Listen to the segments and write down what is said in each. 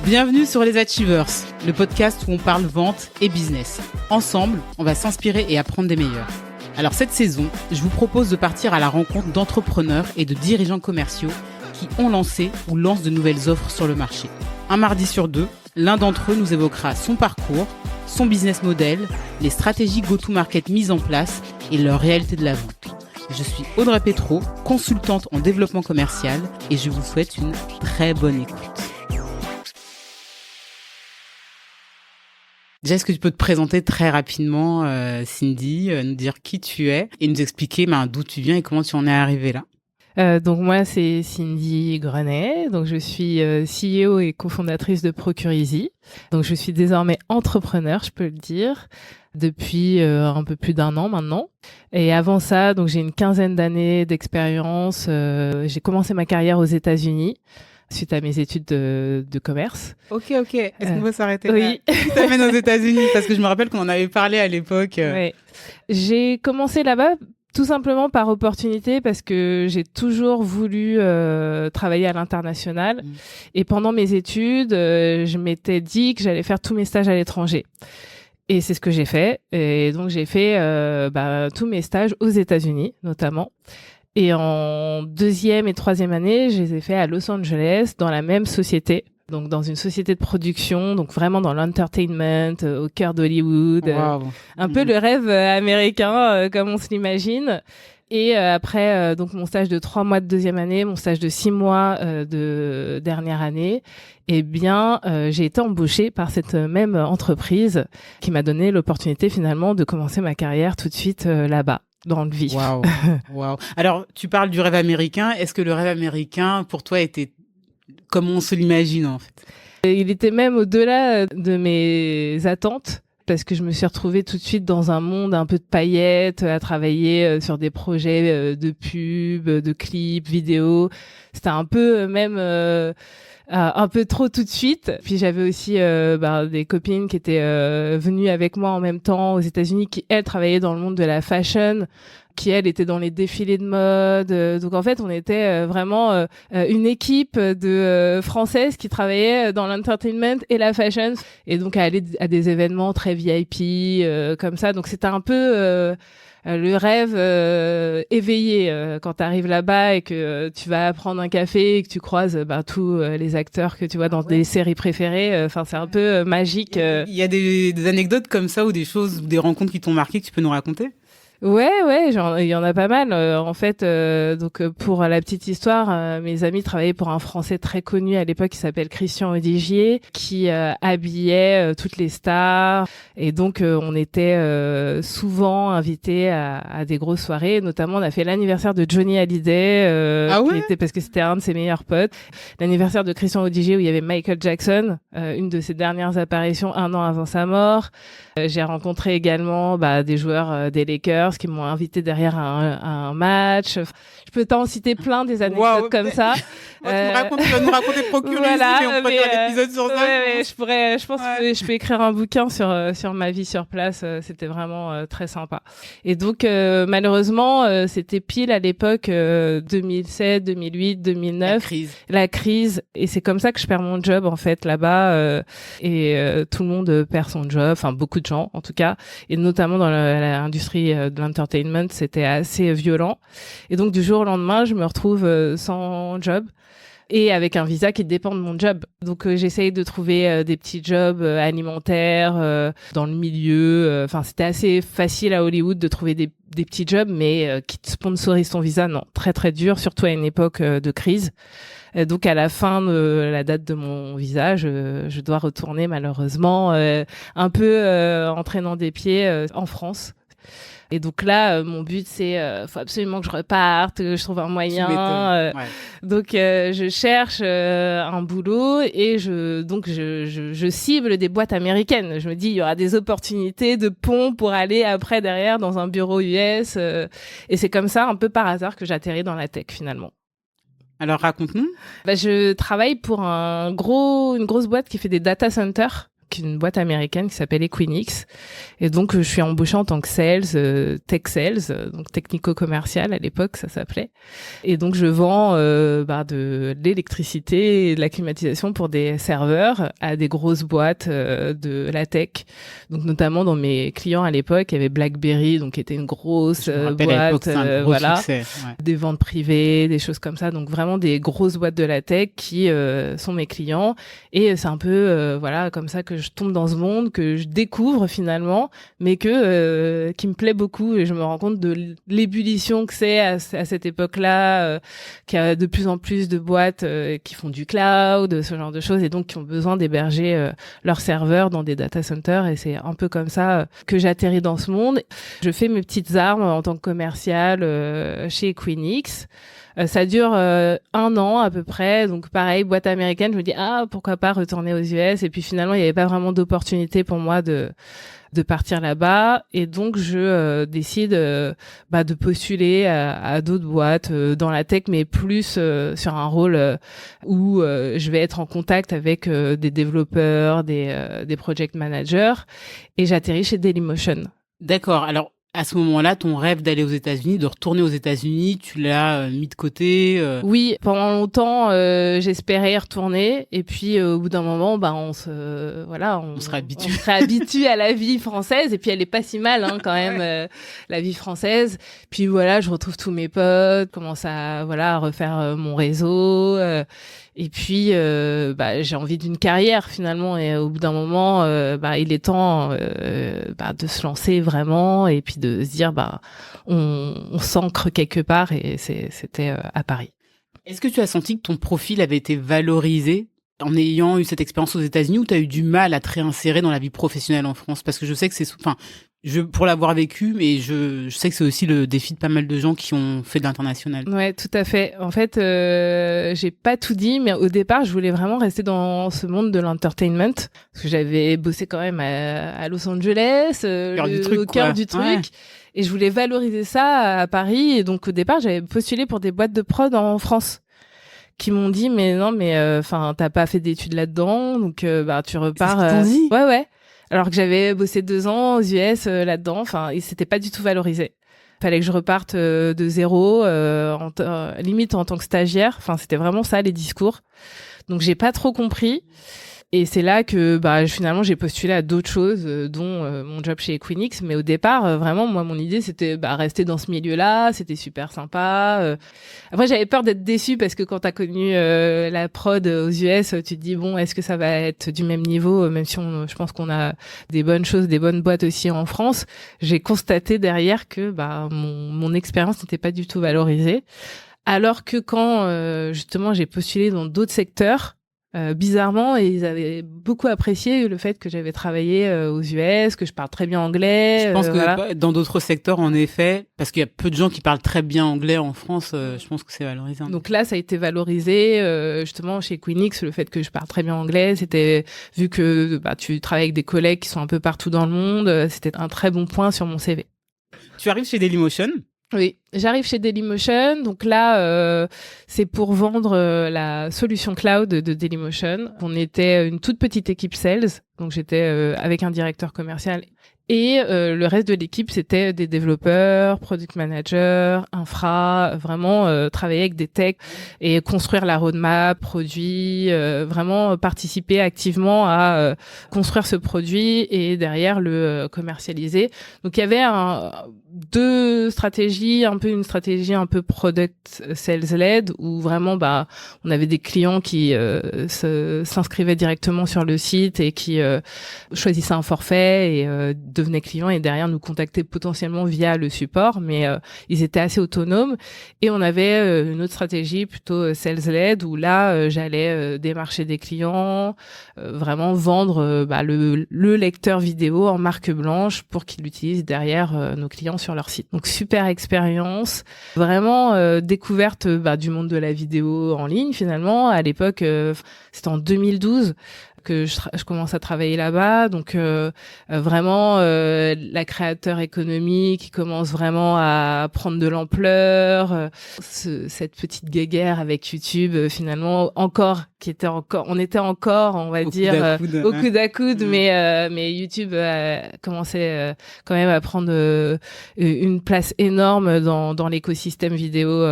Bienvenue sur Les Achievers, le podcast où on parle vente et business. Ensemble, on va s'inspirer et apprendre des meilleurs. Alors cette saison, je vous propose de partir à la rencontre d'entrepreneurs et de dirigeants commerciaux qui ont lancé ou lancent de nouvelles offres sur le marché. Un mardi sur deux, l'un d'entre eux nous évoquera son parcours, son business model, les stratégies go-to-market mises en place et leur réalité de la vente. Je suis Audrey Pétraud, consultante en développement commercial et je vous souhaite une très bonne écoute. Déjà, est-ce que tu peux te présenter très rapidement, Cindy, nous dire qui tu es et nous expliquer d'où tu viens et comment tu en es arrivée là? Donc moi, c'est Cindy Grenet. Donc je suis CEO et cofondatrice de Procure-Easy. Donc je suis désormais entrepreneur, je peux le dire, depuis un peu plus d'1 an maintenant. Et avant ça, donc j'ai une 15aine d'années d'expérience. J'ai commencé ma carrière aux États-Unis suite à mes études de commerce. Ok. Est-ce qu'on peut s'arrêter là? Oui. Qui t'amène aux États-Unis? Parce que je me rappelle qu'on en avait parlé à l'époque. Ouais. J'ai commencé là-bas tout simplement par opportunité parce que j'ai toujours voulu travailler à l'international. Et pendant mes études, je m'étais dit que j'allais faire tous mes stages à l'étranger. Et c'est ce que j'ai fait. Et donc, j'ai fait tous mes stages aux États-Unis, notamment. Et en 2e et 3e année, je les ai fait à Los Angeles, dans la même société. Donc, dans une société de production, donc vraiment dans l'entertainment, au cœur d'Hollywood. Wow. Un peu le rêve américain, comme on se l'imagine. Et après, donc mon stage de 3 mois de 2e année, mon stage de 6 mois de dernière année, j'ai été embauchée par cette même entreprise qui m'a donné l'opportunité finalement de commencer ma carrière tout de suite là-bas, dans le vif. Wow. Alors, tu parles du rêve américain. Est-ce que le rêve américain, pour toi, était comme on se l'imagine, en fait? Il était même au-delà de mes attentes. Parce que je me suis retrouvée tout de suite dans un monde un peu de paillettes, à travailler sur des projets de pub, de clips, vidéos. C'était un peu même un peu trop tout de suite. Puis j'avais aussi des copines qui étaient venues avec moi en même temps aux États-Unis, qui elles travaillaient dans le monde de la fashion, qui elle était dans les défilés de mode. Donc en fait, on était vraiment une équipe de Françaises qui travaillaient dans l'entertainment et la fashion, et donc à aller à des événements très VIP comme ça. Donc c'était un peu le rêve éveillé quand tu arrives là-bas et que tu vas prendre un café et que tu croises tous les acteurs que tu vois dans des séries préférées. Enfin, c'est un peu magique. Il y a des anecdotes comme ça ou des choses, des rencontres qui t'ont marqué que tu peux nous raconter? Ouais, il y en a pas mal. En fait, donc pour la petite histoire, mes amis travaillaient pour un Français très connu à l'époque qui s'appelle Christian Audigier, qui habillait toutes les stars. Et donc, on était souvent invités à des grosses soirées. Notamment, on a fait l'anniversaire de Johnny Hallyday, parce que c'était un de ses meilleurs potes. L'anniversaire de Christian Audigier où il y avait Michael Jackson, une de ses dernières apparitions 1 an avant sa mort. J'ai rencontré également des joueurs des Lakers qui m'ont invité derrière un match. Je peux t'en citer plein des anecdotes comme ça. Tu vas nous raconter Procure-Easy, mais on pourrait faire l'épisode sur ça. Je pense que je peux écrire un bouquin sur ma vie sur place. C'était vraiment très sympa. Et donc malheureusement, c'était pile à l'époque 2007, 2008, 2009. La crise. Et c'est comme ça que je perds mon job en fait là-bas. Tout le monde perd son job. Enfin beaucoup de gens en tout cas. Et notamment dans l'industrie de l'entertainment, c'était assez violent. Et donc du jour au lendemain, je me retrouve sans job et avec un visa qui dépend de mon job. Donc j'essaye de trouver des petits jobs alimentaires dans le milieu. Enfin, c'était assez facile à Hollywood de trouver des petits jobs, mais qui te sponsorisent ton visa, non, très très dur, surtout à une époque de crise. Donc à la fin de la date de mon visa, je dois retourner malheureusement un peu en traînant des pieds en France. Et donc là, mon but, c'est faut absolument que je reparte, que je trouve un moyen. Donc, je cherche un boulot et je cible des boîtes américaines. Je me dis, il y aura des opportunités de pont pour aller après, derrière, dans un bureau US. Et c'est comme ça, un peu par hasard, que j'atterris dans la tech, finalement. Alors, raconte-nous. Je travaille pour une grosse boîte qui fait des data centers. qui est une boîte américaine qui s'appelle Equinix. Et donc, je suis embauchée en tant que sales, tech sales, donc technico-commercial à l'époque, ça s'appelait. Et donc, je vends de l'électricité et de la climatisation pour des serveurs à des grosses boîtes de la tech. Donc, notamment dans mes clients à l'époque, il y avait BlackBerry, donc qui était une grosse boîte, succès, des ventes privées, des choses comme ça. Donc, vraiment des grosses boîtes de la tech qui sont mes clients. Et c'est un peu comme ça que je tombe dans ce monde, que je découvre finalement, mais qui me plaît beaucoup, et je me rends compte de l'ébullition que c'est à cette époque-là, qu'il y a de plus en plus de boîtes qui font du cloud, ce genre de choses, et donc qui ont besoin d'héberger leurs serveurs dans des data centers, et c'est un peu comme ça que j'atterris dans ce monde. Je fais mes petites armes en tant que commercial chez Equinix. Ça dure 1 an à peu près, donc pareil, boîte américaine, je me dis pourquoi pas retourner aux US, et puis finalement il n'y avait pas vraiment d'opportunité pour moi de partir là-bas, et donc je décide de postuler à d'autres boîtes dans la tech, mais plus sur un rôle où je vais être en contact avec des développeurs, des project managers, et j'atterris chez Dailymotion. D'accord. Alors, à ce moment-là, ton rêve d'aller aux États-Unis, de retourner aux États-Unis, tu l'as mis de côté Oui, pendant longtemps, j'espérais y retourner. Et puis, au bout d'un moment, on se réhabitue. On se réhabitue à la vie française. Et puis, elle est pas si mal, quand même, la vie française. Puis voilà, je retrouve tous mes potes, commence à refaire mon réseau. Et puis, j'ai envie d'une carrière finalement, et au bout d'un moment, il est temps de se lancer vraiment, et puis de se dire, on s'ancre quelque part, et c'était à Paris. Est-ce que tu as senti que ton profil avait été valorisé en ayant eu cette expérience aux États-Unis, ou tu as eu du mal à te réinsérer dans la vie professionnelle en France? Parce que je sais que pour l'avoir vécu, mais je sais que c'est aussi le défi de pas mal de gens qui ont fait de l'international. Ouais, tout à fait. En fait, j'ai pas tout dit, mais au départ, je voulais vraiment rester dans ce monde de l'entertainment, parce que j'avais bossé quand même à Los Angeles, au cœur du truc. Ouais. Et je voulais valoriser ça à Paris. Et donc, au départ, j'avais postulé pour des boîtes de prod en France, qui m'ont dit, mais non, t'as pas fait d'études là-dedans, donc tu repars. C'est ce qu'ils t'ont dit ? Ouais. Alors que j'avais bossé 2 ans aux US là-dedans, et c'était pas du tout valorisé. Fallait que je reparte de zéro, limite en tant que stagiaire. C'était vraiment ça, les discours. Donc j'ai pas trop compris. Et c'est là que finalement j'ai postulé à d'autres choses, dont mon job chez Equinix. Mais au départ, vraiment, moi, mon idée, c'était rester dans ce milieu-là. C'était super sympa. Après, j'avais peur d'être déçue, parce que quand t'as connu la prod aux US, tu te dis, bon, est-ce que ça va être du même niveau, même si je pense qu'on a des bonnes choses, des bonnes boîtes aussi en France. J'ai constaté derrière que mon expérience n'était pas du tout valorisée. Alors que quand justement j'ai postulé dans d'autres secteurs, bizarrement, ils avaient beaucoup apprécié le fait que j'avais travaillé aux US, que je parle très bien anglais. Je pense que dans d'autres secteurs, en effet, parce qu'il y a peu de gens qui parlent très bien anglais en France, je pense que c'est valorisé. Donc là, ça a été valorisé, justement, chez Equinix, le fait que je parle très bien anglais. C'était, vu que tu travailles avec des collègues qui sont un peu partout dans le monde, c'était un très bon point sur mon CV. Tu arrives chez Dailymotion ? Oui, j'arrive chez Dailymotion. Donc là, c'est pour vendre la solution cloud de Dailymotion. On était une toute petite équipe sales, donc j'étais avec un directeur commercial. Et le reste de l'équipe, c'était des développeurs, product managers, infra, vraiment travailler avec des techs et construire la roadmap, produit, vraiment participer activement à construire ce produit et derrière le commercialiser. Donc il y avait deux stratégies, une stratégie un peu product sales led, où vraiment on avait des clients qui s'inscrivaient directement sur le site et qui choisissaient un forfait et devenaient clients, et derrière nous contactaient potentiellement via le support, mais ils étaient assez autonomes. Et on avait une autre stratégie plutôt sales led, où là j'allais démarcher des clients, vraiment vendre le lecteur vidéo en marque blanche pour qu'ils l'utilisent derrière nos clients sur leur site. Donc super expérience, vraiment découverte du monde de la vidéo en ligne finalement. À l'époque, c'était en 2012 que je commence à travailler là-bas, donc vraiment la créateur économique qui commence vraiment à prendre de l'ampleur, cette petite guéguerre avec YouTube finalement encore qui était encore, on était encore, on va dire, au coude à coude, mais YouTube commençait quand même à prendre une place énorme dans l'écosystème vidéo,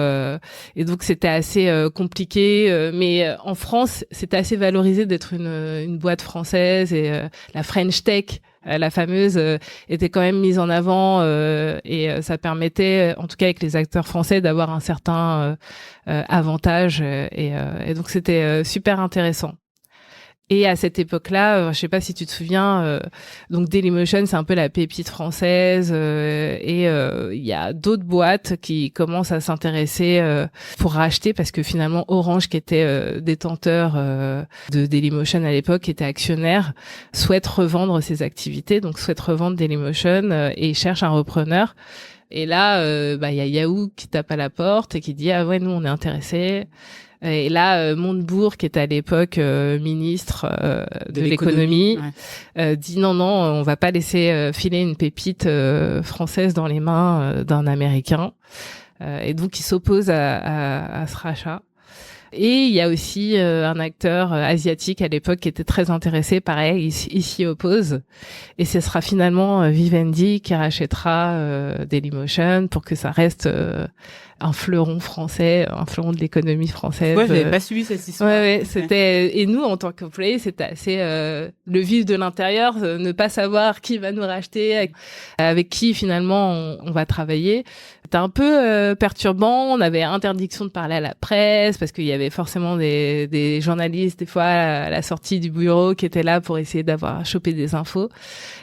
et donc c'était assez compliqué, mais en France, c'était assez valorisé d'être une boîte française, et la French Tech, la fameuse, était quand même mise en avant, et ça permettait, en tout cas avec les acteurs français, d'avoir un certain avantage, et donc c'était super intéressant. Et à cette époque-là, je sais pas si tu te souviens, donc Dailymotion, c'est un peu la pépite française, et il y a d'autres boîtes qui commencent à s'intéresser pour racheter, parce que finalement Orange, qui était détenteur de Dailymotion à l'époque, qui était actionnaire, souhaite revendre ses activités, donc souhaite revendre Dailymotion, et cherche un repreneur. Et là, il y a Yahoo qui tape à la porte et qui dit ah ouais, nous on est intéressés. Et là, Montebourg, qui était à l'époque ministre de l'économie, dit non, on va pas laisser filer une pépite française dans les mains d'un Américain. Et donc, il s'oppose à ce rachat. Et il y a aussi un acteur asiatique à l'époque qui était très intéressé, pareil, il s'y oppose. Et ce sera finalement Vivendi qui rachètera Dailymotion pour que ça reste un fleuron français, un fleuron de l'économie française. Ouais, j'avais pas suivi cette histoire. Ouais, c'était, et nous, en tant qu'employés, c'était assez le vif de l'intérieur, ne pas savoir qui va nous racheter, avec qui finalement on va travailler. C'était un peu perturbant. On avait interdiction de parler à la presse parce qu'il y avait forcément des journalistes des fois à la sortie du bureau qui étaient là pour essayer d'avoir chopé des infos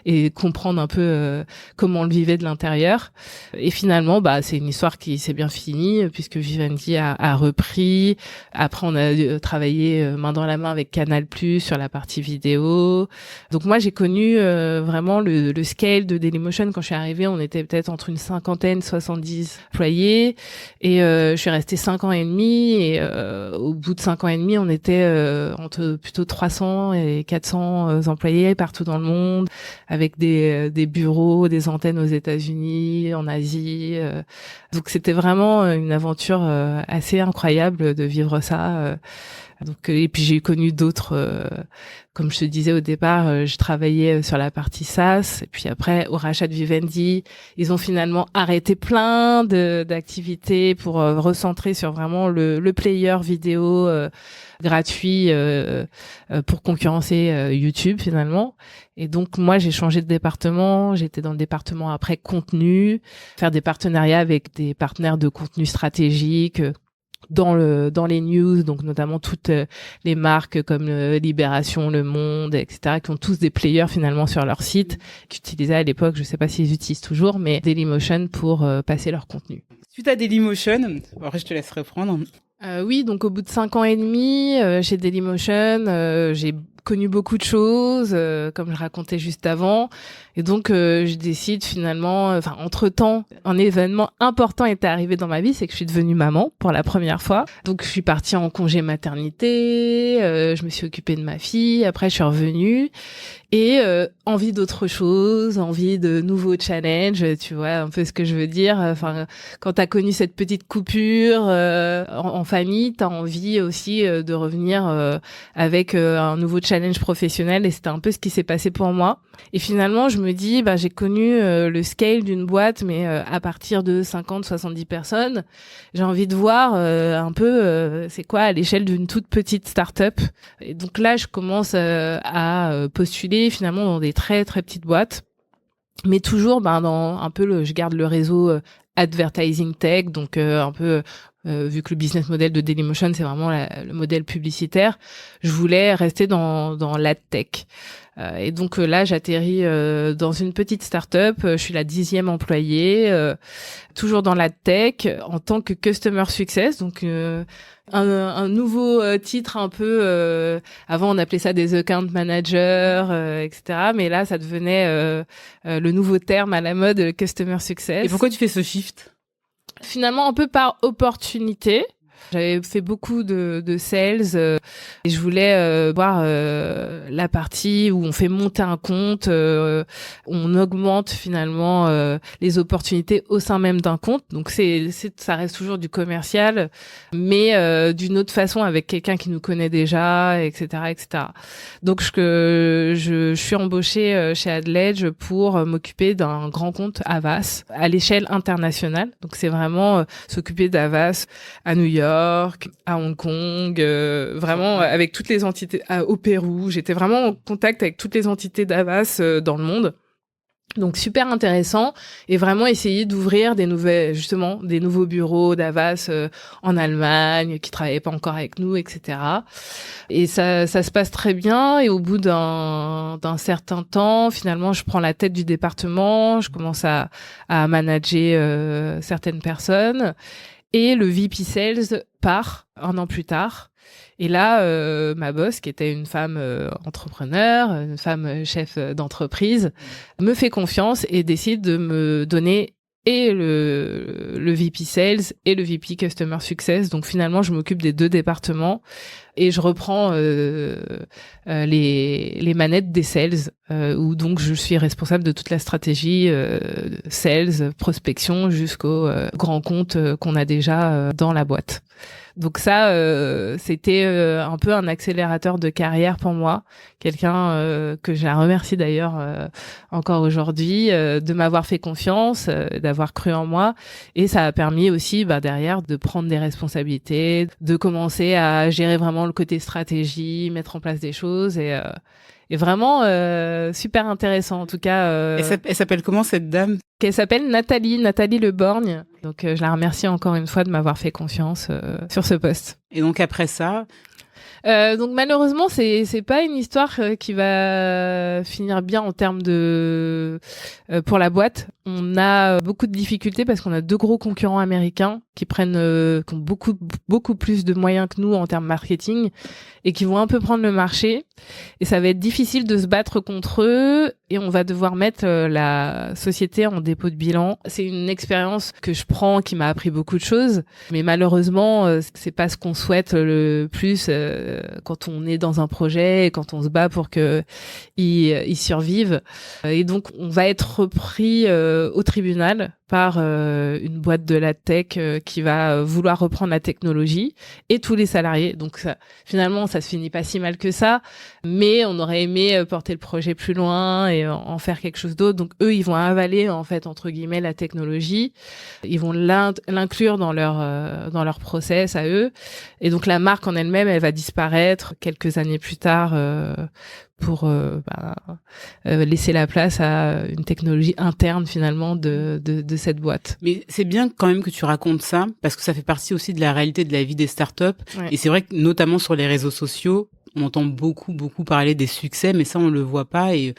et comprendre un peu comment on le vivait de l'intérieur. Et finalement, c'est une histoire qui s'est bien finie puisque Vivendi a repris. Après, on a travaillé main dans la main avec Canal+ sur la partie vidéo. Donc moi, j'ai connu vraiment le scale de Dailymotion. Quand je suis arrivée, on était peut-être entre une 50, 70 employés, et je suis restée 5 ans et demi, et au bout de 5 ans et demi, on était entre plutôt 300 et 400 employés partout dans le monde, avec des bureaux, des antennes aux États-Unis, en Asie. Donc c'était vraiment une aventure assez incroyable de vivre ça. Donc, et puis j'ai connu d'autres, comme je te disais au départ, je travaillais sur la partie SaaS, et puis après au rachat de Vivendi, ils ont finalement arrêté plein d'activités pour recentrer sur vraiment le player vidéo gratuit pour concurrencer YouTube finalement. Et donc moi j'ai changé de département, j'étais dans le département après contenu, faire des partenariats avec des partenaires de contenu stratégique dans les news, donc notamment toutes les marques comme Libération, Le Monde, etc., qui ont tous des players finalement sur leur site, qui utilisaient à l'époque, je sais pas s'ils utilisent toujours, mais Dailymotion pour passer leur contenu. Suite à Dailymotion, après je te laisse reprendre. Oui, donc au bout de 5 ans et demi chez Dailymotion, j'ai connu beaucoup de choses, comme je racontais juste avant. Et donc, je décide finalement, entre-temps, un événement important est arrivé dans ma vie, c'est que je suis devenue maman pour la première fois. Donc, je suis partie en congé maternité, je me suis occupée de ma fille, après je suis revenue. Et envie d'autre chose, envie de nouveaux challenges, tu vois un peu ce que je veux dire. Enfin, quand t'as connu cette petite coupure en famille, t'as envie aussi de revenir avec un nouveau challenge professionnel, et c'était un peu ce qui s'est passé pour moi. Et finalement, je me dis, j'ai connu le scale d'une boîte, mais à partir de 50, 70 personnes, j'ai envie de voir un peu c'est quoi à l'échelle d'une toute petite start-up. Et donc là, je commence à postuler finalement dans des très très petites boîtes, mais toujours dans un peu je garde le réseau advertising tech, donc un peu vu que le business model de Dailymotion c'est vraiment le modèle publicitaire, je voulais rester dans l'ad tech. Et donc là, j'atterris dans une petite start-up. Je suis la 10e employée, toujours dans la tech, en tant que customer success. Donc un nouveau titre un peu. Avant, on appelait ça des account managers, etc. Mais là, ça devenait le nouveau terme à la mode, customer success. Et pourquoi tu fais ce shift ? Finalement, un peu par opportunité. J'avais fait beaucoup de sales et je voulais voir la partie où on fait monter un compte, on augmente finalement les opportunités au sein même d'un compte. Donc ça reste toujours du commercial, mais d'une autre façon avec quelqu'un qui nous connaît déjà, etc., etc. Donc je suis embauchée chez Adledge pour m'occuper d'un grand compte Havas à l'échelle internationale. Donc c'est vraiment s'occuper d'Havas à New York, à Hong Kong, vraiment avec toutes les entités, au Pérou. J'étais vraiment en contact avec toutes les entités d'Havas dans le monde. Donc super intéressant et vraiment essayer d'ouvrir des nouveaux bureaux d'Havas en Allemagne qui travaillaient pas encore avec nous, etc. Et ça se passe très bien et au bout d'un certain temps, finalement, je prends la tête du département, je commence à manager certaines personnes et le VP Sales part 1 an plus tard. Et là, ma boss, qui était une femme entrepreneur, une femme chef d'entreprise, me fait confiance et décide de me donner et le VP Sales et le VP Customer Success. Donc finalement, je m'occupe des 2 départements et je reprends les manettes des sales, où donc je suis responsable de toute la stratégie sales, prospection jusqu'au grand compte qu'on a déjà dans la boîte. Donc ça, c'était un peu un accélérateur de carrière pour moi. Quelqu'un que je la remercie d'ailleurs encore aujourd'hui de m'avoir fait confiance, d'avoir cru en moi. Et ça a permis aussi derrière de prendre des responsabilités, de commencer à gérer vraiment le côté stratégie, mettre en place des choses et vraiment super intéressant en tout cas. Elle s'appelle comment cette dame? Elle s'appelle Nathalie Le Borgne. Donc je la remercie encore une fois de m'avoir fait confiance sur ce poste. Et donc après ça, donc malheureusement c'est pas une histoire qui va finir bien en termes de pour la boîte. On a beaucoup de difficultés parce qu'on a 2 gros concurrents américains qui ont beaucoup plus de moyens que nous en termes marketing et qui vont un peu prendre le marché. Et ça va être difficile de se battre contre eux et on va devoir mettre la société en dépôt de bilan. C'est une expérience que je prends qui m'a appris beaucoup de choses, mais malheureusement c'est pas ce qu'on souhaite le plus quand on est dans un projet et quand on se bat pour que il survive. Et donc on va être repris au tribunal par une boîte de la tech qui va vouloir reprendre la technologie et tous les salariés. Donc finalement, ça se finit pas si mal que ça, mais on aurait aimé porter le projet plus loin et en faire quelque chose d'autre. Donc eux, ils vont avaler en fait entre guillemets la technologie, ils vont l'inclure dans leur process à eux. Et donc la marque en elle-même, elle va disparaître quelques années plus tard pour laisser la place à une technologie interne finalement de cette boîte. Mais c'est bien quand même que tu racontes ça parce que ça fait partie aussi de la réalité de la vie des startups. Ouais. Et c'est vrai que notamment sur les réseaux sociaux, on entend beaucoup beaucoup parler des succès, mais ça on le voit pas. Et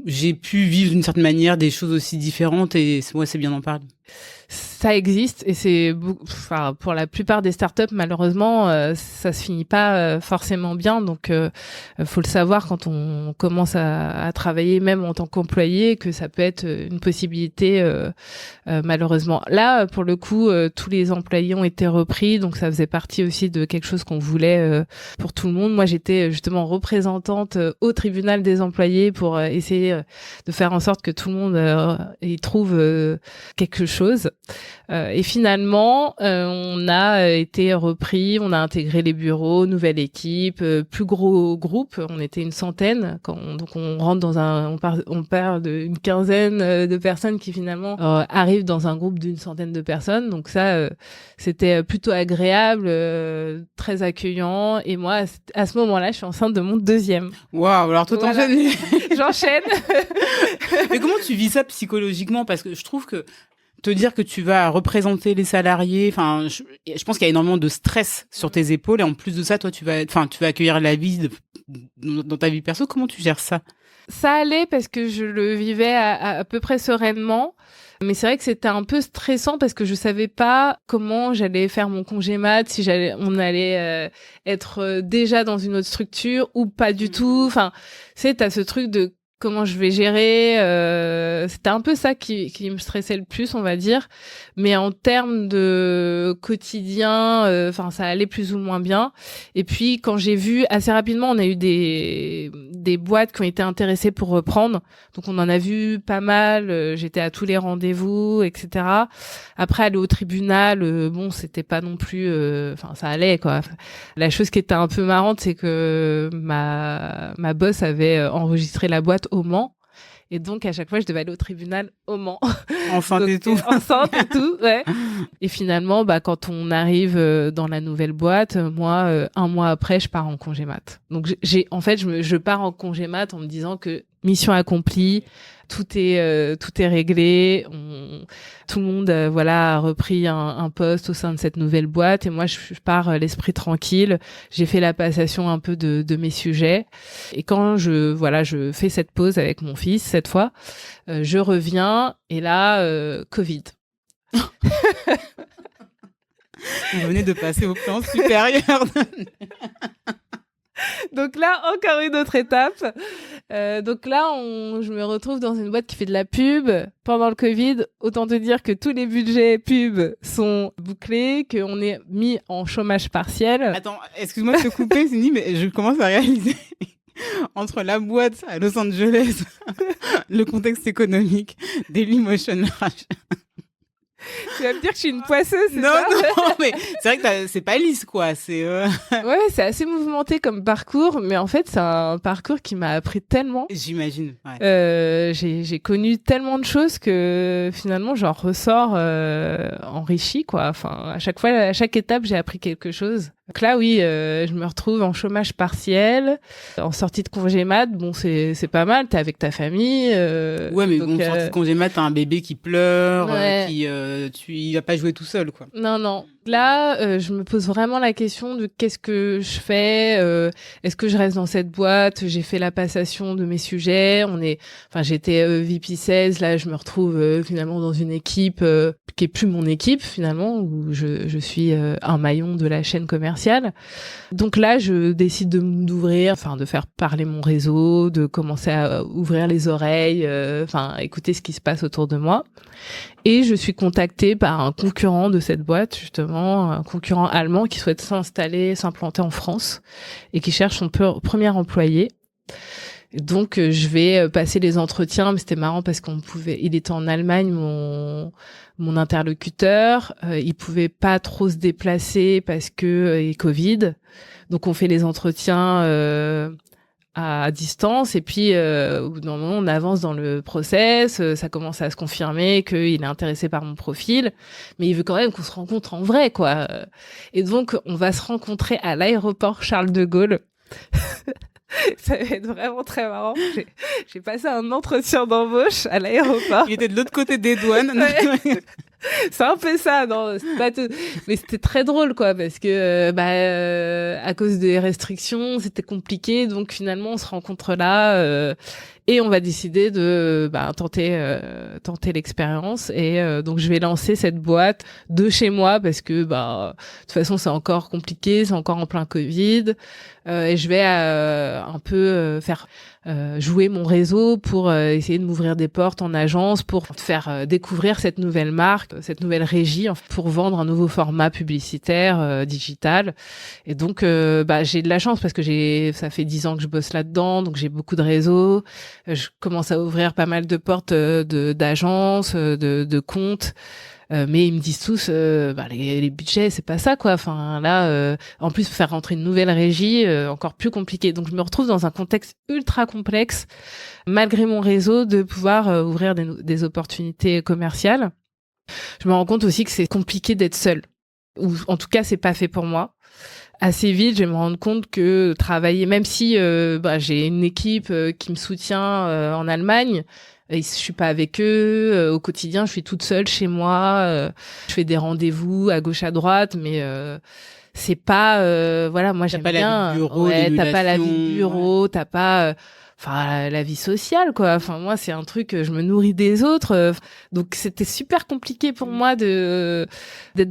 j'ai pu vivre d'une certaine manière des choses aussi différentes et ouais, c'est bien d'en parler. Ça existe et c'est pour la plupart des startups malheureusement ça se finit pas forcément bien, donc faut le savoir quand on commence à travailler même en tant qu'employé que ça peut être une possibilité malheureusement. Là pour le coup tous les employés ont été repris, donc ça faisait partie aussi de quelque chose qu'on voulait pour tout le monde. Moi j'étais justement représentante au tribunal des employés pour essayer de faire en sorte que tout le monde y trouve quelque chose. Et finalement, on a été repris, on a intégré les bureaux, nouvelle équipe, plus gros groupe. On était une centaine. Donc on rentre dans on perd d'une quinzaine de personnes qui finalement arrivent dans un groupe d'une centaine de personnes. Donc ça, c'était plutôt agréable, très accueillant. Et moi, à ce moment-là, je suis enceinte de mon 2e. Waouh, alors toi t'enchaînes. J'enchaîne. Mais comment tu vis ça psychologiquement? Parce que je trouve que te dire que tu vas représenter les salariés, enfin, je pense qu'il y a énormément de stress sur tes épaules et en plus de ça, toi, tu vas accueillir la vie dans ta vie perso. Comment tu gères ça? Ça allait parce que je le vivais à peu près sereinement. Mais c'est vrai que c'était un peu stressant parce que je savais pas comment j'allais faire mon congé mat, si on allait être déjà dans une autre structure ou pas du tout. Enfin, t'as ce truc de comment je vais gérer. C'était un peu ça qui me stressait le plus, on va dire. Mais en termes de quotidien, ça allait plus ou moins bien. Et puis, quand j'ai vu, assez rapidement, on a eu des boîtes qui ont été intéressées pour reprendre. Donc, on en a vu pas mal. J'étais à tous les rendez-vous, etc. Après, aller au tribunal, c'était pas non plus... ça allait, quoi. La chose qui était un peu marrante, c'est que ma boss avait enregistré la boîte au Mans. Et donc, à chaque fois, je devais aller au tribunal au Mans. Enceinte et tout. Enceinte et tout, ouais. Et finalement, quand on arrive dans la nouvelle boîte, moi, un mois après, je pars en congé mat. Donc, je pars en congé mat en me disant que mission accomplie, tout est réglé. Tout le monde, a repris un poste au sein de cette nouvelle boîte. Et moi, je pars l'esprit tranquille. J'ai fait la passation un peu de mes sujets. Et quand je fais cette pause avec mon fils, cette fois, je reviens. Et là, Covid. Vous venez de passer au plan supérieur. Donc là, encore une autre étape. Donc là, je me retrouve dans une boîte qui fait de la pub. Pendant le Covid, autant te dire que tous les budgets pub sont bouclés, qu'on est mis en chômage partiel. Attends, excuse-moi de te couper, Cindy, mais je commence à réaliser entre la boîte à Los Angeles, le contexte économique, Dailymotion Rush. Tu vas me dire que je suis une poisseuse, c'est non, ça? Non, mais c'est vrai que c'est pas lisse, quoi. Ouais, c'est assez mouvementé comme parcours, mais en fait, c'est un parcours qui m'a appris tellement. J'imagine, ouais. J'ai connu tellement de choses que finalement, j'en ressors enrichi, quoi. Enfin, à chaque étape, j'ai appris quelque chose. Donc là, oui, je me retrouve en chômage partiel, en sortie de congé mat. Bon, c'est pas mal, t'es avec ta famille. Ouais, mais donc, sortie de congé mat, t'as un bébé qui pleure, ouais. Il va pas jouer tout seul, quoi. Non. Là, je me pose vraiment la question de qu'est-ce que je fais. Est-ce que je reste dans cette boîte? J'ai fait la passation de mes sujets. J'étais VP 16. Là, je me retrouve finalement dans une équipe qui est plus mon équipe finalement, où je suis un maillon de la chaîne commerciale. Donc là, je décide de faire parler mon réseau, de commencer à ouvrir les oreilles, écouter ce qui se passe autour de moi. Et je suis contactée par un concurrent de cette boîte, justement, un concurrent allemand qui souhaite s'implanter en France et qui cherche son premier employé. Donc, je vais passer les entretiens, mais c'était marrant parce il était en Allemagne, mon interlocuteur, il pouvait pas trop se déplacer parce que Covid. Donc, on fait les entretiens à distance et puis au bout d'un moment on avance dans le process, ça commence à se confirmer qu'il est intéressé par mon profil, mais il veut quand même qu'on se rencontre en vrai, quoi. Et donc on va se rencontrer à l'aéroport Charles de Gaulle. Ça va être vraiment très marrant. J'ai passé un entretien d'embauche à l'aéroport. Il était de l'autre côté des douanes. Ouais. C'est un peu ça, non, c'est pas tout. Mais c'était très drôle, quoi, parce que à cause des restrictions, c'était compliqué. Donc finalement, on se rencontre là et on va décider de tenter l'expérience. Et donc je vais lancer cette boîte de chez moi parce que de toute façon c'est encore compliqué, c'est encore en plein Covid. Et je vais un peu faire jouer mon réseau pour essayer de m'ouvrir des portes en agence, pour faire découvrir cette nouvelle marque, cette nouvelle régie, pour vendre un nouveau format publicitaire digital. Et donc j'ai de la chance parce que ça fait 10 ans que je bosse là-dedans, donc j'ai beaucoup de réseaux. Je commence à ouvrir pas mal de portes d'agences, de comptes. Mais ils me disent tous les budgets, c'est pas ça, quoi. Enfin là, en plus faire rentrer une nouvelle régie, encore plus compliqué. Donc je me retrouve dans un contexte ultra complexe, malgré mon réseau, de pouvoir ouvrir des opportunités commerciales. Je me rends compte aussi que c'est compliqué d'être seule, ou en tout cas c'est pas fait pour moi. Assez vite, je vais me rendre compte que travailler, même si j'ai une équipe qui me soutient en Allemagne, je suis pas avec eux au quotidien, je suis toute seule chez moi, je fais des rendez-vous à gauche à droite, mais c'est pas moi j'aime bien. T'as pas la vie de bureau, t'as pas la vie de bureau, t'as pas la vie sociale, quoi. Enfin, moi, c'est un truc, je me nourris des autres. Donc, c'était super compliqué pour moi d'être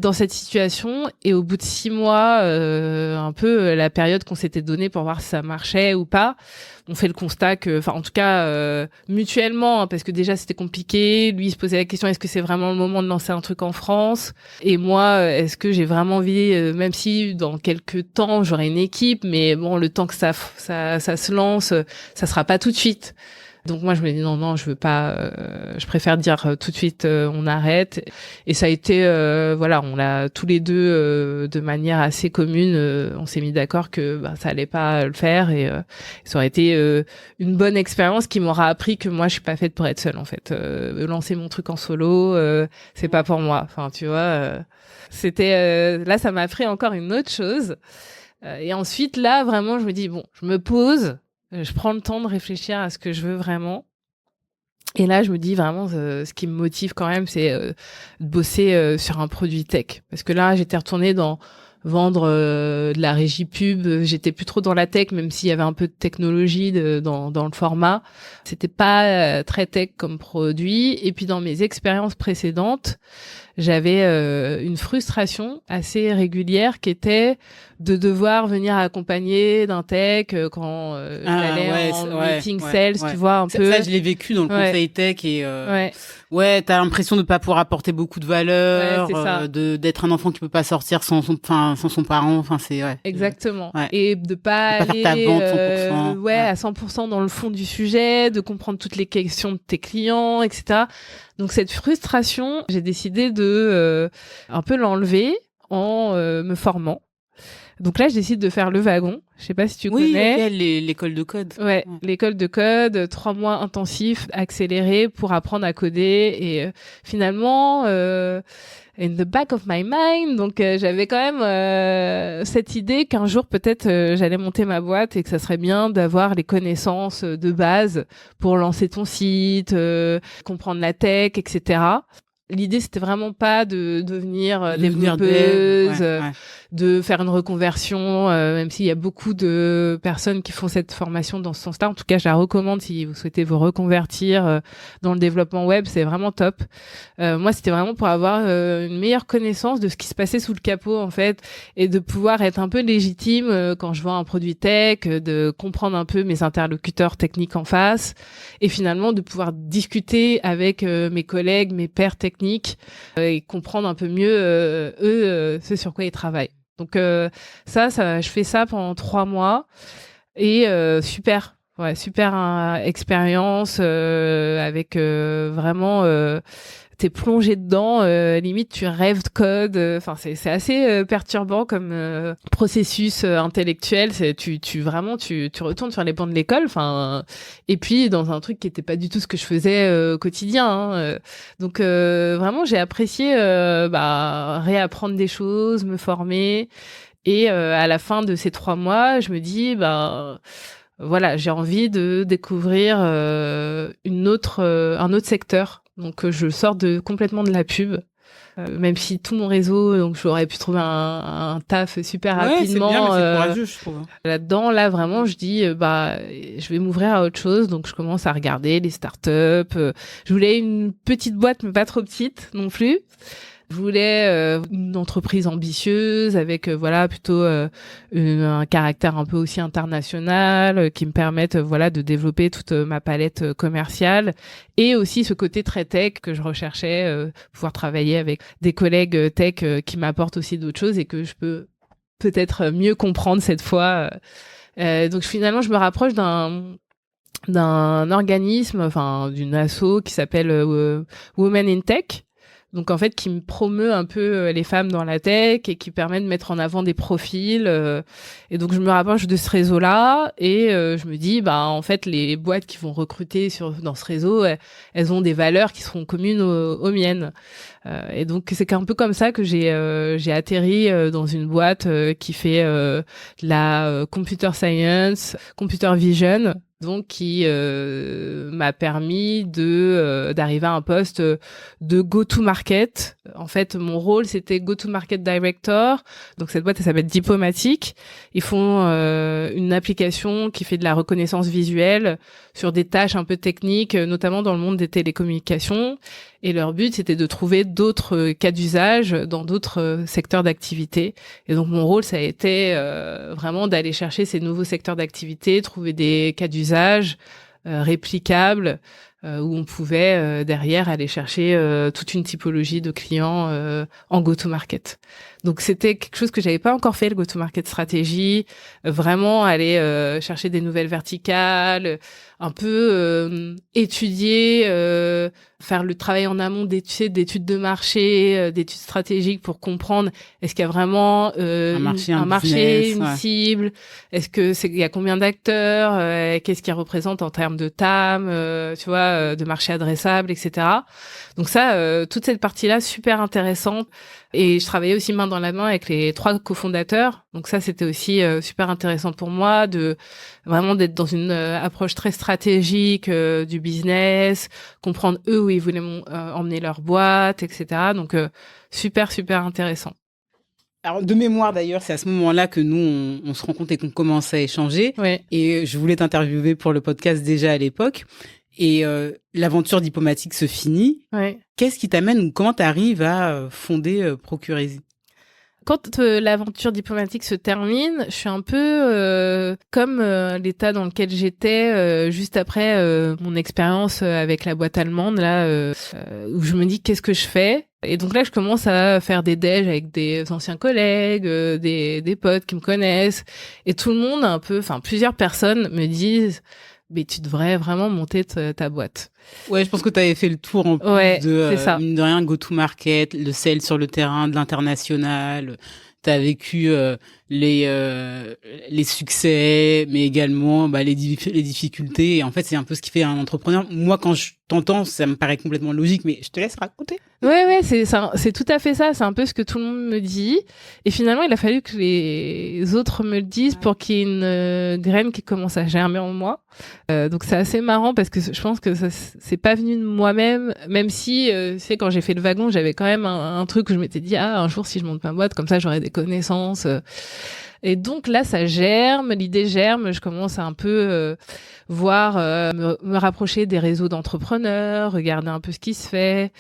dans cette situation. Et au bout de 6 mois, un peu la période qu'on s'était donnée pour voir si ça marchait ou pas, on fait le constat que, en tout cas, mutuellement, hein, parce que déjà, c'était compliqué. Lui, il se posait la question, est-ce que c'est vraiment le moment de lancer un truc en France? Et moi, est-ce que j'ai vraiment envie, même si dans quelques temps, j'aurai une équipe, mais bon, le temps que ça se lance, ça sera pas tout de suite. Donc moi je me dis non, je veux pas, je préfère dire tout de suite on arrête. Et ça a été on l'a tous les deux de manière assez commune, on s'est mis d'accord que ça allait pas le faire, et ça aurait été une bonne expérience qui m'aura appris que moi je suis pas faite pour être seule en fait. Lancer mon truc en solo, c'est pas pour moi. Enfin tu vois, c'était là ça m'a appris encore une autre chose. Et ensuite là vraiment je me dis bon, je me pose. Je prends le temps de réfléchir à ce que je veux vraiment. Et là, je me dis vraiment, ce qui me motive quand même, c'est de bosser sur un produit tech. Parce que là, j'étais retournée dans vendre de la régie pub. J'étais plus trop dans la tech, même s'il y avait un peu de technologie dans le format. C'était pas très tech comme produit. Et puis, dans mes expériences précédentes, j'avais une frustration assez régulière qui était de devoir venir accompagner d'un tech quand j'allais en meeting sales, tu vois, un peu. Ça, je l'ai vécu dans le conseil tech et t'as l'impression de pas pouvoir apporter beaucoup de valeur, d'être un enfant qui peut pas sortir sans son parent, c'est Exactement. Et de pas aller faire ta vente 100%, à 100% dans le fond du sujet, de comprendre toutes les questions de tes clients, etc. Donc cette frustration, j'ai décidé de un peu l'enlever en me formant. Donc là, je décide de faire le wagon. Je sais pas si tu connais. Oui, l'école de code. Ouais, l'école de code, 3 mois intensifs, accélérés pour apprendre à coder. Et finalement, in the back of my mind, donc j'avais quand même cette idée qu'un jour peut-être j'allais monter ma boîte et que ça serait bien d'avoir les connaissances de base pour lancer ton site, comprendre la tech, etc. L'idée, c'était vraiment pas de devenir développeuse, de faire une reconversion, même s'il y a beaucoup de personnes qui font cette formation dans ce sens-là. En tout cas, je la recommande si vous souhaitez vous reconvertir dans le développement web, c'est vraiment top. Moi, c'était vraiment pour avoir une meilleure connaissance de ce qui se passait sous le capot, en fait, et de pouvoir être un peu légitime quand je vends un produit tech, de comprendre un peu mes interlocuteurs techniques en face, et finalement de pouvoir discuter avec mes collègues, mes pairs techniques, et comprendre un peu mieux eux ce sur quoi ils travaillent. Donc ça je fais ça pendant 3 mois et super expérience avec vraiment t'es plongé dedans, limite tu rêves de code. Enfin c'est assez perturbant comme processus intellectuel. Tu retournes sur les bancs de l'école. Enfin et puis dans un truc qui était pas du tout ce que je faisais au quotidien. Hein. Donc vraiment j'ai apprécié réapprendre des choses, me former. Et à la fin de ces 3 mois, je me dis voilà, j'ai envie de découvrir un autre secteur. Donc je sors complètement de la pub, même si tout mon réseau, donc j'aurais pu trouver un taf super rapidement. C'est bien, mais c'est courageux, je trouve. Là-dedans, là vraiment, je dis je vais m'ouvrir à autre chose. Donc je commence à regarder les startups. Je voulais une petite boîte, mais pas trop petite non plus. Je voulais une entreprise ambitieuse avec plutôt un caractère un peu aussi international qui me permette de développer toute ma palette commerciale et aussi ce côté très tech que je recherchais, pouvoir travailler avec des collègues tech qui m'apportent aussi d'autres choses et que je peux peut-être mieux comprendre cette fois. Donc finalement, je me rapproche d'un organisme, d'une asso qui s'appelle Women in Tech. Donc en fait qui me promeut un peu les femmes dans la tech et qui permet de mettre en avant des profils et donc je me rapproche de ce réseau-là et je me dis en fait les boîtes qui vont recruter dans ce réseau elles ont des valeurs qui seront communes aux miennes et donc c'est un peu comme ça que j'ai atterri dans une boîte qui fait la computer science, computer vision. donc qui m'a permis d'arriver à un poste de go-to-market. En fait, mon rôle, c'était go-to-market director. Donc, cette boîte, elle s'appelle Diplomatique. Ils font une application qui fait de la reconnaissance visuelle sur des tâches un peu techniques, notamment dans le monde des télécommunications. Et leur but, c'était de trouver d'autres cas d'usage dans d'autres secteurs d'activité. Et donc, mon rôle, ça a été vraiment d'aller chercher ces nouveaux secteurs d'activité, trouver des cas d'usage réplicables, où on pouvait derrière aller chercher toute une typologie de clients en go-to-market. Donc, c'était quelque chose que j'avais pas encore fait, le go-to-market stratégie, vraiment aller chercher des nouvelles verticales, un peu étudier, faire le travail en amont d'études de marché, d'études stratégiques pour comprendre est-ce qu'il y a vraiment un marché, une cible, est-ce que il y a combien d'acteurs, qu'est-ce qu'ils représentent en termes de TAM, tu vois, de marché adressable, etc. Donc ça, toute cette partie-là, super intéressante. Et je travaillais aussi main dans la main avec les 3 cofondateurs. Donc ça, c'était aussi super intéressant pour moi de vraiment d'être dans une approche très stratégique du business, comprendre eux où ils voulaient emmener leur boîte, etc. Donc super intéressant. Alors, de mémoire d'ailleurs, c'est à ce moment-là que nous, on se rencontre et qu'on commence à échanger. Ouais. Et je voulais t'interviewer pour le podcast déjà à l'époque. Et l'aventure diplomatique se finit. Ouais. Qu'est-ce qui t'amène ou comment tu arrives à fonder Procurezy ? Quand l'aventure diplomatique se termine, je suis un peu comme l'état dans lequel j'étais juste après mon expérience avec la boîte allemande, là, où je me dis qu'est-ce que je fais ? Et donc là, je commence à faire des déj avec des anciens collègues, des potes qui me connaissent, et tout le monde, plusieurs personnes me disent mais tu devrais vraiment monter ta boîte. Ouais, je pense que tu avais fait le tour en plus mine de rien, go-to-market, le sales sur le terrain, de l'international. Tu as vécu les succès, mais également les difficultés. Et en fait, c'est un peu ce qui fait un entrepreneur. Moi, quand je t'entends, ça me paraît complètement logique, mais je te laisse raconter. Ouais, c'est tout à fait ça. C'est un peu ce que tout le monde me dit. Et finalement, il a fallu que les autres me le disent pour qu'il y ait une graine qui commence à germer en moi. Donc c'est assez marrant parce que je pense que ça c'est pas venu de moi-même, même si c'est quand j'ai fait le wagon, j'avais quand même un truc où je m'étais dit un jour si je monte ma boîte comme ça, j'aurai des connaissances. Et donc là, ça germe, l'idée germe, je commence à un peu voir, me rapprocher des réseaux d'entrepreneurs, regarder un peu ce qui se fait.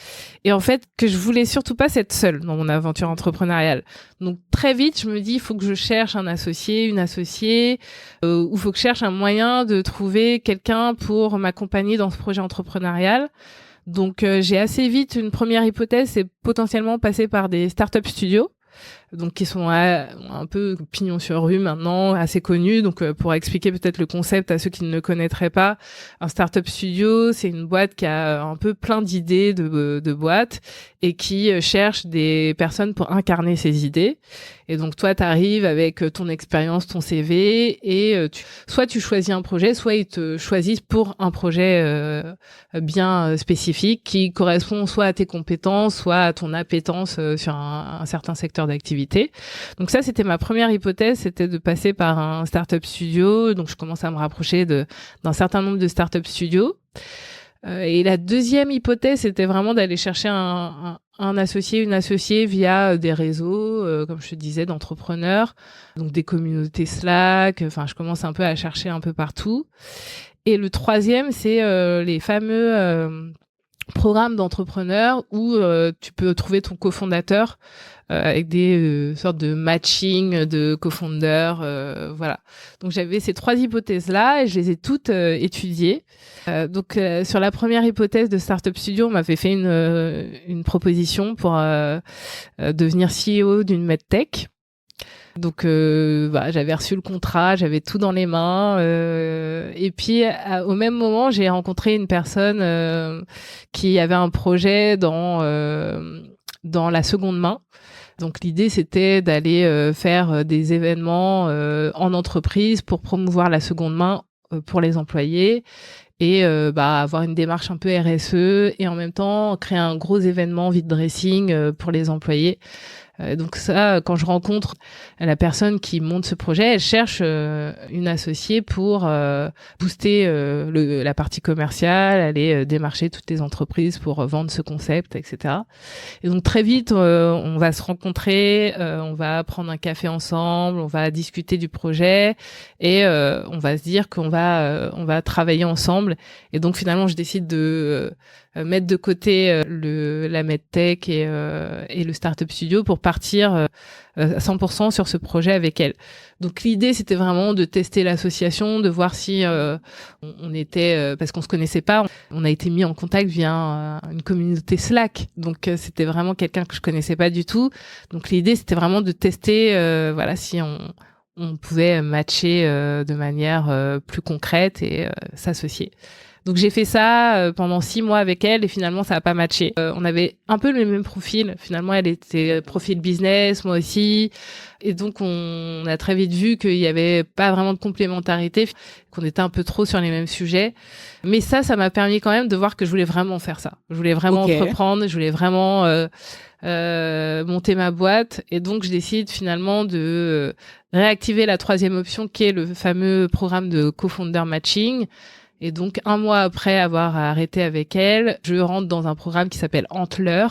Et en fait, que je voulais surtout pas être seule dans mon aventure entrepreneuriale. Donc très vite, je me dis, il faut que je cherche un associé, une associée, ou il faut que je cherche un moyen de trouver quelqu'un pour m'accompagner dans ce projet entrepreneurial. Donc j'ai assez vite une première hypothèse, c'est potentiellement passer par des startup studios. Donc qui sont un peu pignon sur rue maintenant, assez connus. Donc pour expliquer peut-être le concept à ceux qui ne le connaîtraient pas, un startup studio, c'est une boîte qui a un peu plein d'idées de boîtes et qui cherche des personnes pour incarner ces idées. Et donc toi, tu arrives avec ton expérience, ton CV et soit tu choisis un projet, soit ils te choisissent pour un projet bien spécifique qui correspond soit à tes compétences, soit à ton appétence sur un certain secteur d'activité. Donc ça, c'était ma première hypothèse, c'était de passer par un startup studio. Donc je commence à me rapprocher d'un certain nombre de startup studios. Et la deuxième hypothèse, c'était vraiment d'aller chercher un associé, une associée via des réseaux, comme je te disais, d'entrepreneurs, donc des communautés Slack. Enfin, je commence un peu à chercher un peu partout. Et le troisième, c'est les fameux programmes d'entrepreneurs où tu peux trouver ton cofondateur avec des sortes de matching de co-founders, voilà. Donc j'avais ces 3 hypothèses-là et je les ai toutes étudiées. Donc sur la première hypothèse de Startup Studio, on m'avait fait une proposition pour devenir CEO d'une medtech. Donc j'avais reçu le contrat, j'avais tout dans les mains et puis au même moment, j'ai rencontré une personne qui avait un projet dans la seconde main. Donc l'idée, c'était d'aller faire des événements en entreprise pour promouvoir la seconde main pour les employés et avoir une démarche un peu RSE et en même temps créer un gros événement vide dressing pour les employés. Donc ça, quand je rencontre la personne qui monte ce projet, elle cherche une associée pour booster la partie commerciale, aller démarcher toutes les entreprises pour vendre ce concept, etc. Et donc très vite, on va se rencontrer, on va prendre un café ensemble, on va discuter du projet et on va se dire qu'on va travailler ensemble. Et donc finalement, je décide de mettre de côté la medtech et le startup studio pour partir à 100% sur ce projet avec elle. Donc l'idée, c'était vraiment de tester l'association, de voir si on était, parce qu'on se connaissait pas, on a été mis en contact via une communauté Slack. Donc c'était vraiment quelqu'un que je connaissais pas du tout. Donc l'idée, c'était vraiment de tester, si on pouvait matcher de manière plus concrète et s'associer. Donc j'ai fait ça pendant 6 mois avec elle et finalement ça a pas matché. On avait un peu le même profil. Finalement elle était profil business, moi aussi. Et donc on a très vite vu qu'il y avait pas vraiment de complémentarité, qu'on était un peu trop sur les mêmes sujets. Mais ça m'a permis quand même de voir que je voulais vraiment faire ça. Je voulais vraiment entreprendre, je voulais vraiment monter ma boîte. Et donc je décide finalement de réactiver la 3e option qui est le fameux programme de co-founder matching. Et donc, 1 mois après avoir arrêté avec elle, je rentre dans un programme qui s'appelle Antler,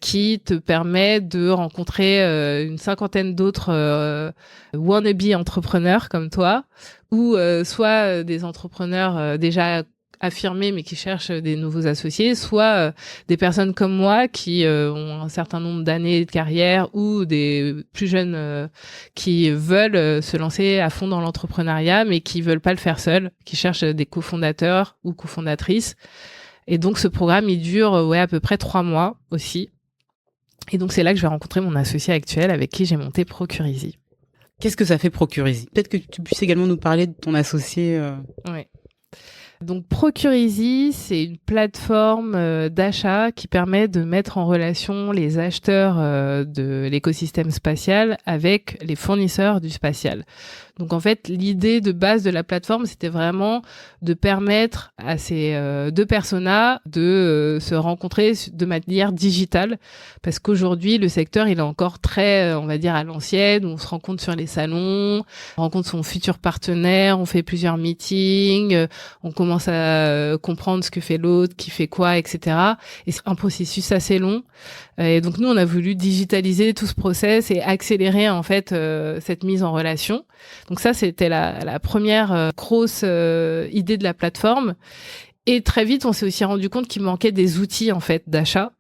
qui te permet de rencontrer une 50aine d'autres wannabe entrepreneurs comme toi, ou soit des entrepreneurs déjà affirmés mais qui cherchent des nouveaux associés, soit des personnes comme moi qui ont un certain nombre d'années de carrière ou des plus jeunes qui veulent se lancer à fond dans l'entrepreneuriat mais qui veulent pas le faire seuls, qui cherchent des cofondateurs ou cofondatrices. Et donc ce programme il dure à peu près 3 mois aussi. Et donc c'est là que je vais rencontrer mon associé actuel avec qui j'ai monté Procure-Easy. Qu'est-ce que ça fait Procure-Easy ? Peut-être que tu puisses également nous parler de ton associé. Oui. Donc Procure-Easy, c'est une plateforme d'achat qui permet de mettre en relation les acheteurs de l'écosystème spatial avec les fournisseurs du spatial. Donc en fait, l'idée de base de la plateforme, c'était vraiment de permettre à ces 2 personas de se rencontrer de manière digitale, parce qu'aujourd'hui, le secteur, il est encore très, on va dire, à l'ancienne, où on se rencontre sur les salons, on rencontre son futur partenaire, on fait plusieurs meetings, on commence à comprendre ce que fait l'autre, qui fait quoi, etc. Et c'est un processus assez long. Et donc nous, on a voulu digitaliser tout ce process et accélérer en fait cette mise en relation. Donc ça, c'était la première grosse idée de la plateforme. Et très vite, on s'est aussi rendu compte qu'il manquait des outils en fait d'achat.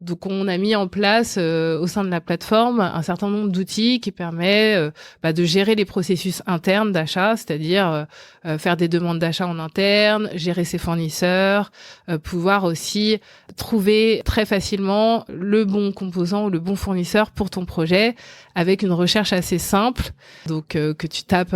Donc on a mis en place au sein de la plateforme un certain nombre d'outils qui permet de gérer les processus internes d'achat, c'est-à-dire faire des demandes d'achat en interne, gérer ses fournisseurs, pouvoir aussi trouver très facilement le bon composant ou le bon fournisseur pour ton projet avec une recherche assez simple, donc que tu tapes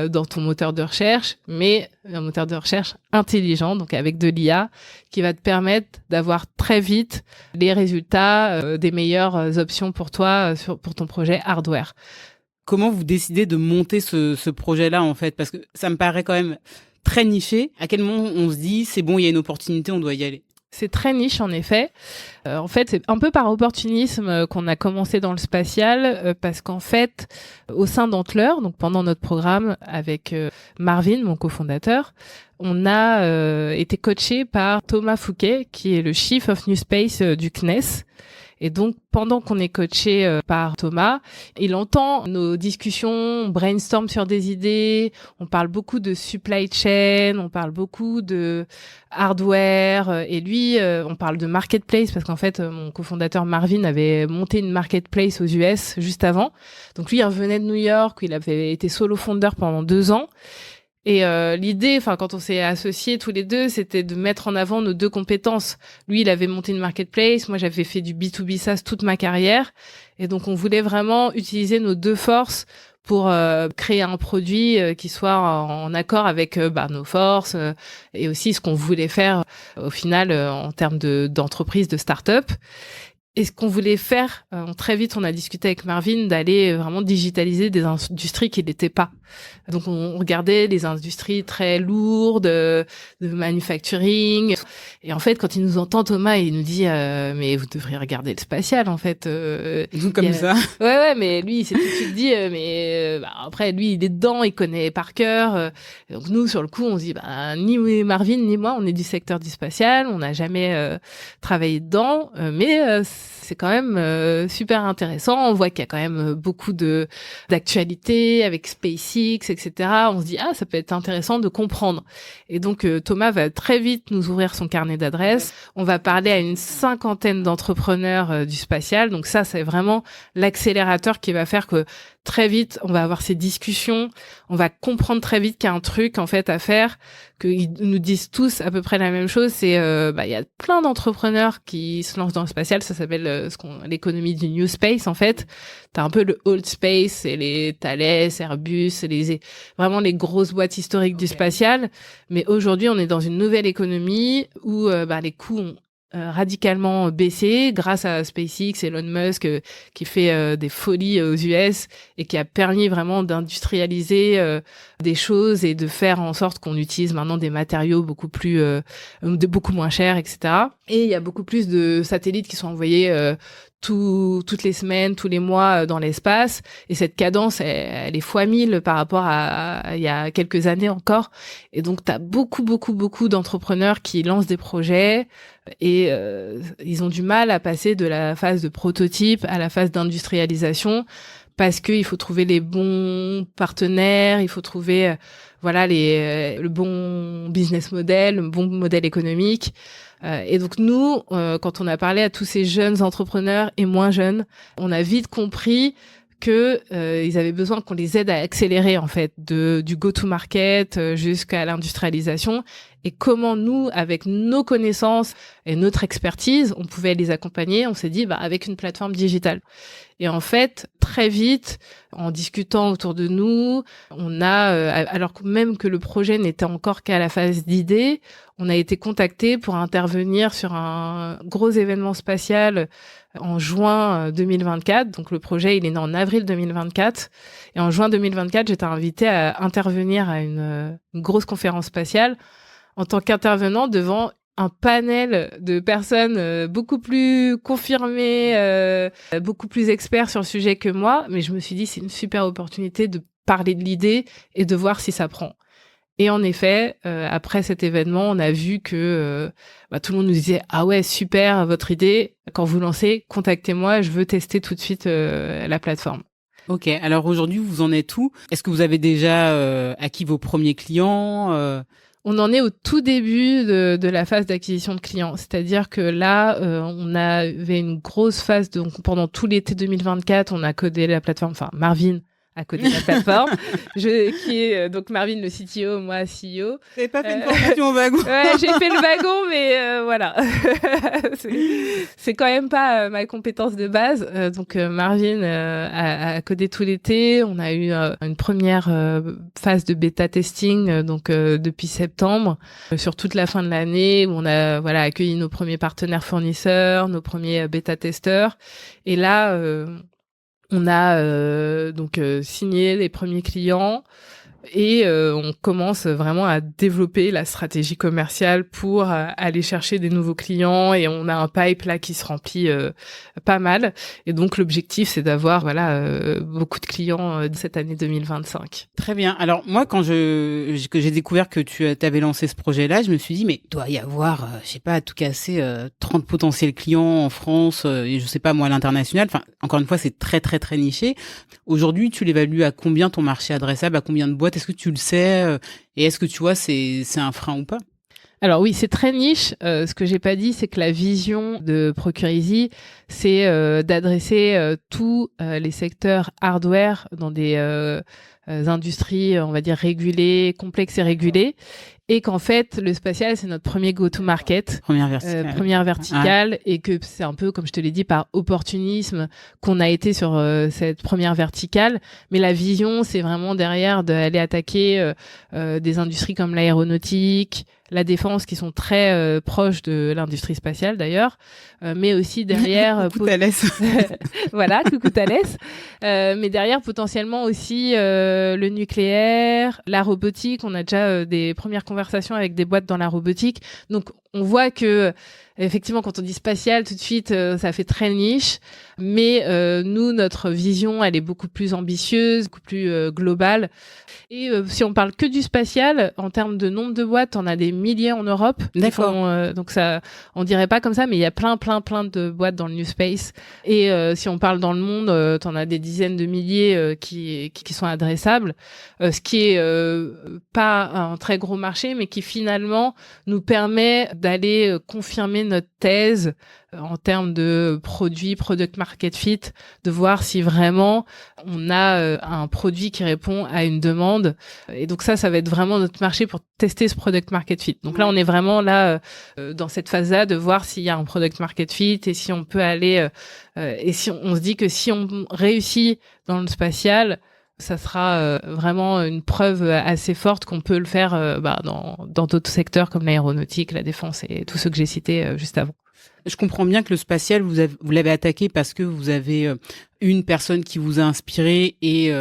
dans ton moteur de recherche, mais un moteur de recherche intelligent, donc avec de l'IA, qui va te permettre d'avoir très vite les résultats des meilleures options pour toi, pour ton projet hardware. Comment vous décidez de monter ce projet-là, en fait ? Parce que ça me paraît quand même très niché. À quel moment on se dit, c'est bon, il y a une opportunité, on doit y aller ? C'est très niche, en effet. En fait, c'est un peu par opportunisme qu'on a commencé dans le spatial, parce qu'en fait, au sein d'Antler, donc pendant notre programme avec Marvin, mon cofondateur, on a été coaché par Thomas Fouquet, qui est le Chief of New Space du CNES. Et donc, pendant qu'on est coaché par Thomas, il entend nos discussions, on brainstorm sur des idées, on parle beaucoup de supply chain, on parle beaucoup de hardware, et lui, on parle de marketplace, parce qu'en fait, mon cofondateur Marvin avait monté une marketplace aux US juste avant. Donc lui, il revenait de New York, où il avait été solo founder pendant 2 ans. Et l'idée, quand on s'est associés tous les deux, c'était de mettre en avant nos 2 compétences. Lui, il avait monté une marketplace, moi j'avais fait du B2B SaaS toute ma carrière, et donc on voulait vraiment utiliser nos 2 forces pour créer un produit qui soit en accord avec nos forces et aussi ce qu'on voulait faire au final en termes d'entreprise, de start-up. Et ce qu'on voulait faire, très vite, on a discuté avec Marvin d'aller vraiment digitaliser des industries qui n'étaient pas. Donc, on regardait les industries très lourdes, de manufacturing. Et en fait, quand il nous entend, Thomas, il nous dit mais vous devriez regarder le spatial, en fait. Comme ça. Ouais, mais lui, il s'est tout de suite dit, après, lui, il est dedans, il connaît par cœur. Donc, nous, sur le coup, on se dit, ni Marvin, ni moi, on est du secteur du spatial, on n'a jamais travaillé dedans, mais c'est quand même super intéressant. On voit qu'il y a quand même beaucoup d'actualités avec SpaceX, etc. On se dit, ça peut être intéressant de comprendre. Et donc, Thomas va très vite nous ouvrir son carnet d'adresses. On va parler à une 50aine d'entrepreneurs du spatial. Donc ça, c'est vraiment l'accélérateur qui va faire que très vite, on va avoir ces discussions. On va comprendre très vite qu'il y a un truc, en fait, à faire, qu'ils nous disent tous à peu près la même chose. C'est, il y a plein d'entrepreneurs qui se lancent dans le spatial. Ça s'appelle l'économie du New Space, en fait. T'as un peu le Old Space, c'est les Thales, Airbus, vraiment les grosses boîtes historiques du spatial. Mais aujourd'hui, on est dans une nouvelle économie où les coûts ont radicalement baissé grâce à SpaceX, Elon Musk qui fait des folies aux US et qui a permis vraiment d'industrialiser des choses et de faire en sorte qu'on utilise maintenant des matériaux beaucoup moins chers, etc. Et il y a beaucoup plus de satellites qui sont envoyés toutes les semaines, tous les mois dans l'espace. Et cette cadence, elle est fois 1000 par rapport à il y a quelques années encore. Et donc, tu as beaucoup d'entrepreneurs qui lancent des projets et ils ont du mal à passer de la phase de prototype à la phase d'industrialisation parce qu'il faut trouver les bons partenaires, il faut trouver le bon business model, le bon modèle économique. Et donc nous, quand on a parlé à tous ces jeunes entrepreneurs et moins jeunes, on a vite compris que ils avaient besoin qu'on les aide à accélérer en fait du go-to-market jusqu'à l'industrialisation et comment nous, avec nos connaissances et notre expertise, on pouvait les accompagner. On s'est dit avec une plateforme digitale. Et en fait, très vite, en discutant autour de nous, on a, alors même que le projet n'était encore qu'à la phase d'idée, on a été contacté pour intervenir sur un gros événement spatial en juin 2024. Donc le projet, il est né en avril 2024. Et en juin 2024, j'étais invitée à intervenir à une grosse conférence spatiale en tant qu'intervenant devant un panel de personnes beaucoup plus confirmées, beaucoup plus experts sur le sujet que moi. Mais je me suis dit, c'est une super opportunité de parler de l'idée et de voir si ça prend. Et en effet, après cet événement, on a vu que tout le monde nous disait « Ah ouais, super, votre idée. Quand vous lancez, contactez-moi, je veux tester tout de suite la plateforme. » Ok, alors aujourd'hui, vous en êtes où ? Est-ce que vous avez déjà acquis vos premiers clients On en est au tout début de la phase d'acquisition de clients. C'est-à-dire que là, on avait une grosse phase, donc pendant tout l'été 2024, on a codé la plateforme, enfin Marvin a codé la plateforme, qui est donc Marvin le CTO, moi CEO. Vous n'avez pas fait une formation au wagon. Ouais, j'ai fait le wagon, mais voilà. c'est quand même pas ma compétence de base. Donc Marvin a codé tout l'été. On a eu une première phase de bêta testing depuis septembre sur toute la fin de l'année où on a accueilli nos premiers partenaires fournisseurs, nos premiers bêta testeurs. Et là on a signé les premiers clients et on commence vraiment à développer la stratégie commerciale pour aller chercher des nouveaux clients et on a un pipe là qui se remplit pas mal. Et donc l'objectif c'est d'avoir beaucoup de clients cette année 2025. Très bien. Alors moi quand que j'ai découvert que tu avais lancé ce projet-là, je me suis dit mais il doit y avoir à tout casser 30 potentiels clients en France et je sais pas moi à l'international. Enfin encore une fois c'est très très très niché. Aujourd'hui, tu l'évalues à combien ton marché adressable, à combien de boîtes ? Est-ce que tu le sais et est-ce que tu vois c'est un frein ou pas ? Alors oui, c'est très niche. Ce que j'ai pas dit, c'est que la vision de Procure Easy, c'est d'adresser tous les secteurs hardware dans des industries, on va dire régulées, complexes et régulées. et qu'en fait le spatial c'est notre premier go-to-market, première verticale, et que c'est un peu comme je te l'ai dit par opportunisme qu'on a été sur cette première verticale, mais la vision c'est vraiment derrière d'aller attaquer des industries comme l'aéronautique, la défense qui sont très proches de l'industrie spatiale d'ailleurs, mais aussi derrière coucou Thalès. Voilà, coucou Thalès, mais derrière potentiellement aussi le nucléaire, la robotique. On a déjà des premières conversations avec des boîtes dans la robotique, donc on voit que effectivement quand on dit spatial tout de suite ça fait très niche, mais nous notre vision elle est beaucoup plus ambitieuse, beaucoup plus globale, et si on parle que du spatial en termes de nombre de boîtes, on a des milliers en Europe. D'accord. Donc ça on dirait pas comme ça, mais il y a plein de boîtes dans le New Space, et si on parle dans le monde t'en as des dizaines de milliers qui sont adressables, ce qui est pas un très gros marché, mais qui finalement nous permet d'aller confirmer notre thèse en termes de product market fit, de voir si vraiment on a un produit qui répond à une demande. Et donc ça va être vraiment notre marché pour tester ce product market fit. Donc là, on est vraiment là dans cette phase-là de voir s'il y a un product market fit et si on peut aller et si on se dit que si on réussit dans le spatial, ça sera vraiment une preuve assez forte qu'on peut le faire dans d'autres secteurs comme l'aéronautique, la défense et tous ceux que j'ai cités juste avant. Je comprends bien que le spatial, vous l'avez attaqué parce que vous avez une personne qui vous a inspiré et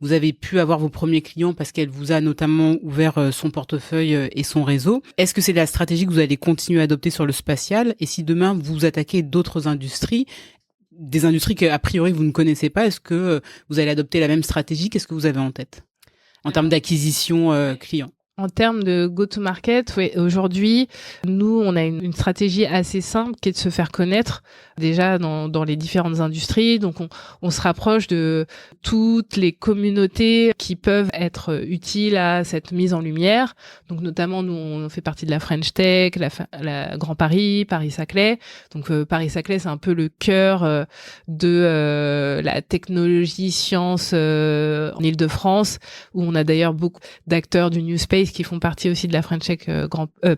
vous avez pu avoir vos premiers clients parce qu'elle vous a notamment ouvert son portefeuille et son réseau. Est-ce que c'est la stratégie que vous allez continuer à adopter sur le spatial? Et si demain vous attaquez d'autres industries, des industries qu'a priori vous ne connaissez pas, est-ce que vous allez adopter la même stratégie? Qu'est-ce que vous avez en tête en termes d'acquisition client? En termes de go-to-market, oui, aujourd'hui, nous, on a une stratégie assez simple qui est de se faire connaître déjà dans les différentes industries. Donc, on se rapproche de toutes les communautés qui peuvent être utiles à cette mise en lumière. Donc, notamment, nous, on fait partie de la French Tech, la Grand Paris, Paris-Saclay. Donc, Paris-Saclay, c'est un peu le cœur de la technologie science en Île-de-France, où on a d'ailleurs beaucoup d'acteurs du New Space qui font partie aussi de la French Tech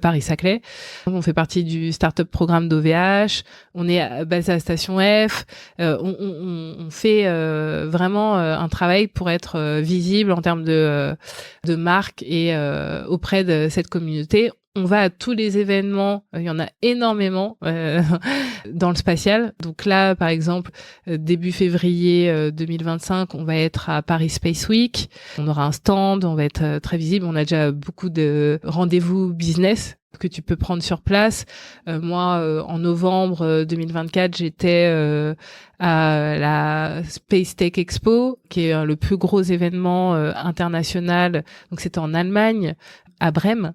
Paris-Saclay. On fait partie du startup programme d'OVH. On est basé à Station F. On fait vraiment un travail pour être visible en termes de marque et auprès de cette communauté. On va à tous les événements, il y en a énormément dans le spatial. Donc là, par exemple, début février 2025, on va être à Paris Space Week. On aura un stand, on va être très visible. On a déjà beaucoup de rendez-vous business que tu peux prendre sur place. Moi, en novembre 2024, j'étais à la Space Tech Expo, qui est le plus gros événement international. Donc c'était en Allemagne, à Brême,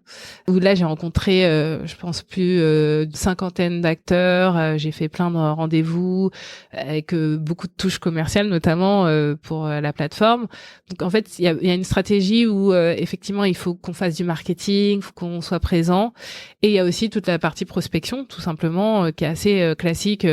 où là j'ai rencontré je pense plus d'une cinquantaine d'acteurs. J'ai fait plein de rendez-vous avec beaucoup de touches commerciales, notamment pour la plateforme. Donc en fait il y a une stratégie où effectivement il faut qu'on fasse du marketing, il faut qu'on soit présent, et il y a aussi toute la partie prospection tout simplement qui est assez classique.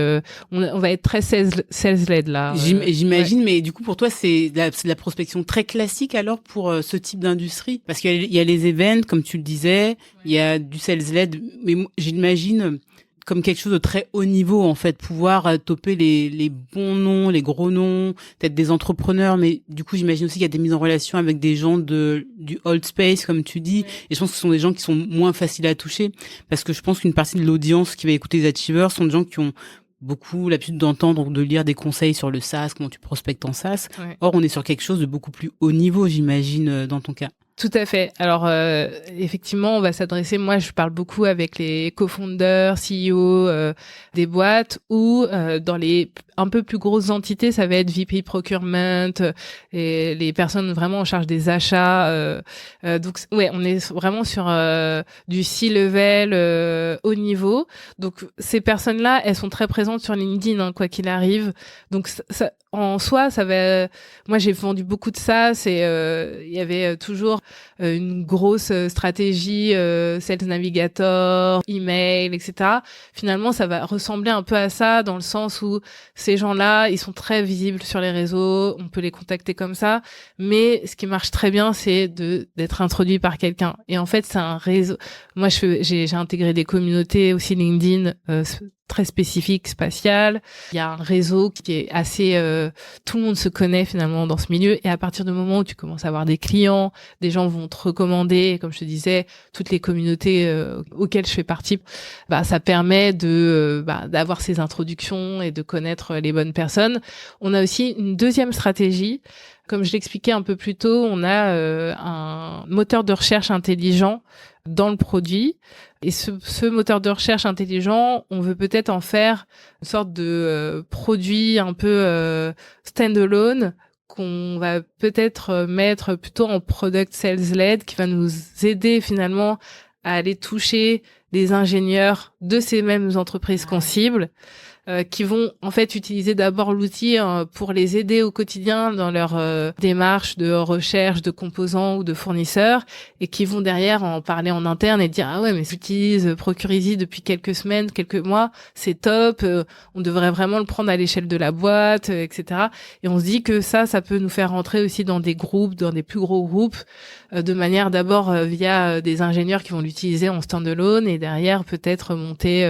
On va être très sales-led là. J'imagine, ouais. Mais du coup pour toi c'est de la prospection très classique alors pour ce type d'industrie, parce qu'il y a les events comme tu le disais, il y a du sales-led, mais j'imagine comme quelque chose de très haut niveau en fait, pouvoir toper les bons noms, les gros noms, peut-être des entrepreneurs, mais du coup j'imagine aussi qu'il y a des mises en relation avec des gens du old space comme tu dis, et je pense que ce sont des gens qui sont moins faciles à toucher, parce que je pense qu'une partie de l'audience qui va écouter les Achievers sont des gens qui ont beaucoup l'habitude d'entendre ou de lire des conseils sur le SaaS, comment tu prospectes en SaaS. Ouais. Or on est sur quelque chose de beaucoup plus haut niveau, j'imagine, dans ton cas. Tout à fait. Alors effectivement, on va s'adresser. Moi, je parle beaucoup avec les co-founders, CEO des boîtes, ou dans les un peu plus grosses entités, ça va être VP Procurement et les personnes vraiment en charge des achats. Donc ouais, on est vraiment sur du C-level haut niveau. Donc ces personnes-là, elles sont très présentes sur LinkedIn, hein, quoi qu'il arrive. Donc ça, en soi, ça va. Moi, j'ai vendu beaucoup de SaaS et il y avait toujours une grosse stratégie Sales Navigator, email, etc. Finalement, ça va ressembler un peu à ça dans le sens où ces gens-là, ils sont très visibles sur les réseaux, on peut les contacter comme ça, mais ce qui marche très bien, c'est d'être introduit par quelqu'un. Et en fait, c'est un réseau. Moi, j'ai intégré des communautés aussi LinkedIn très spécifiques, spatiales. Il y a un réseau qui est assez... tout le monde se connaît finalement dans ce milieu. Et à partir du moment où tu commences à avoir des clients, des gens vont te recommander, comme je te disais, toutes les communautés auxquelles je fais partie, ça permet d'avoir ces introductions et de connaître les bonnes personnes. On a aussi une deuxième stratégie. Comme je l'expliquais un peu plus tôt, on a un moteur de recherche intelligent dans le produit. Et ce moteur de recherche intelligent, on veut peut-être en faire une sorte de produit un peu stand-alone qu'on va peut-être mettre plutôt en product sales led, qui va nous aider finalement à aller toucher les ingénieurs de ces mêmes entreprises qu'on cible, qui vont en fait utiliser d'abord l'outil pour les aider au quotidien dans leur démarche de recherche de composants ou de fournisseurs, et qui vont derrière en parler en interne et dire ah ouais mais j'utilise Procurizy depuis quelques semaines, quelques mois, c'est top, on devrait vraiment le prendre à l'échelle de la boîte, etc. Et on se dit que ça peut nous faire rentrer aussi dans des groupes, dans des plus gros groupes, de manière d'abord via des ingénieurs qui vont l'utiliser en standalone et derrière peut-être monter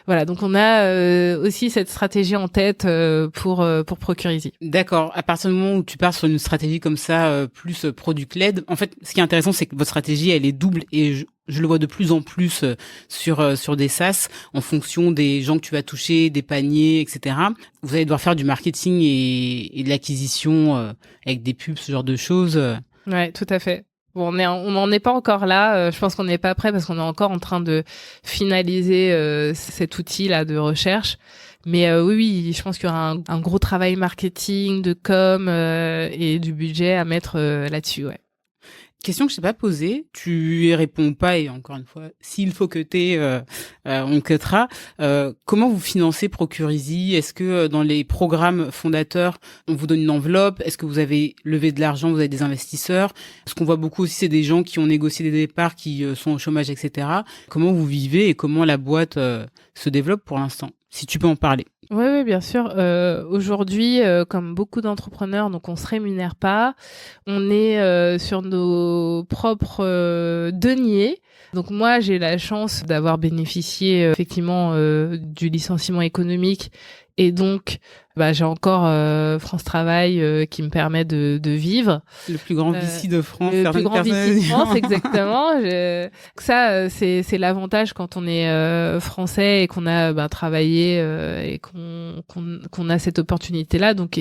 voilà. Donc on a aussi cette stratégie en tête pour Procurizy. D'accord. À partir du moment où tu pars sur une stratégie comme ça plus product led, en fait ce qui est intéressant c'est que votre stratégie elle est double, et je le vois de plus en plus sur des SaaS, en fonction des gens que tu vas toucher, des paniers, etc. Vous allez devoir faire du marketing et de l'acquisition avec des pubs, ce genre de choses. Ouais, tout à fait. Bon, on n'en est pas encore là. Je pense qu'on n'est pas prêt parce qu'on est encore en train de finaliser cet outil-là de recherche. Mais oui, je pense qu'il y aura un gros travail marketing, de com et du budget à mettre là-dessus, ouais. Question que je t'ai pas posée, tu y réponds pas, et encore une fois, s'il faut cutter, on cuttera. Comment vous financez Procurizy? Est-ce que dans les programmes fondateurs, on vous donne une enveloppe? Est-ce que vous avez levé de l'argent, vous avez des investisseurs? Ce qu'on voit beaucoup aussi, c'est des gens qui ont négocié des départs, qui sont au chômage, etc. Comment vous vivez et comment la boîte se développe pour l'instant? Si tu peux en parler. Oui, bien sûr. Aujourd'hui, comme beaucoup d'entrepreneurs, donc on se rémunère pas. On est sur nos propres deniers. Donc moi, j'ai la chance d'avoir bénéficié effectivement du licenciement économique, et donc j'ai encore France Travail qui me permet de vivre. Le plus grand VC de France. Le plus grand VC de France, exactement. Ça, c'est l'avantage quand on est français et qu'on a travaillé et qu'on a cette opportunité-là. Donc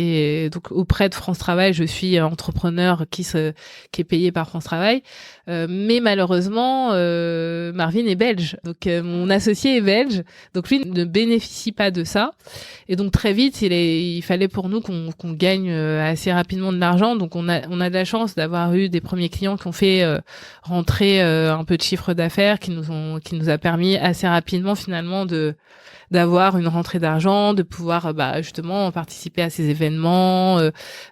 auprès de France Travail, je suis entrepreneur qui est payé par France Travail. Mais malheureusement, Marvin est belge. Donc mon associé est belge. Donc lui ne bénéficie pas de ça. Et donc très vite, il fallait pour nous qu'on gagne assez rapidement de l'argent. Donc on a de la chance d'avoir eu des premiers clients qui ont fait rentrer un peu de chiffre d'affaires, qui nous a permis assez rapidement finalement d'avoir une rentrée d'argent, de pouvoir justement participer à ces événements,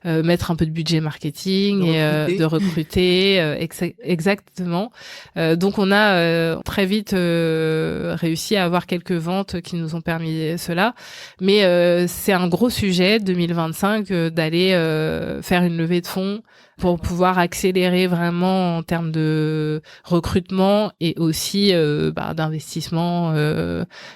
mettre un peu de budget marketing et de recruter exactement. Donc on a très vite réussi à avoir quelques ventes qui nous ont permis cela, mais c'est un gros sujet 2025 d'aller faire une levée de fonds pour pouvoir accélérer vraiment en termes de recrutement et aussi d'investissement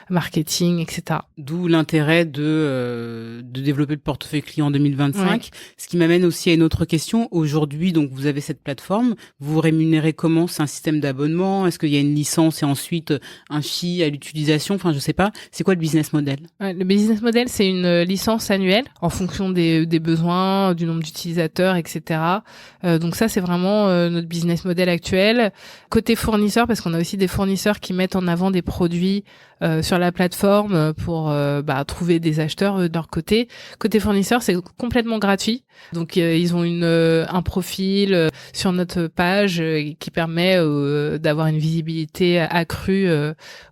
marketing, etc. D'où l'intérêt de développer le portefeuille client en 2025. Ouais. Ce qui m'amène aussi à une autre question. Aujourd'hui, donc vous avez cette plateforme. Vous vous rémunérez comment? C'est un système d'abonnement? Est-ce qu'il y a une licence et ensuite un fee à l'utilisation? Enfin, je sais pas. C'est quoi le business model? Ouais, le business model, c'est une licence annuelle en fonction des besoins, du nombre d'utilisateurs, etc. Donc ça, c'est vraiment notre business model actuel. Côté fournisseur, parce qu'on a aussi des fournisseurs qui mettent en avant des produits sur la plateforme pour trouver des acheteurs de leur côté. Côté fournisseur, c'est complètement gratuit. Donc ils ont un profil sur notre page qui permet d'avoir une visibilité accrue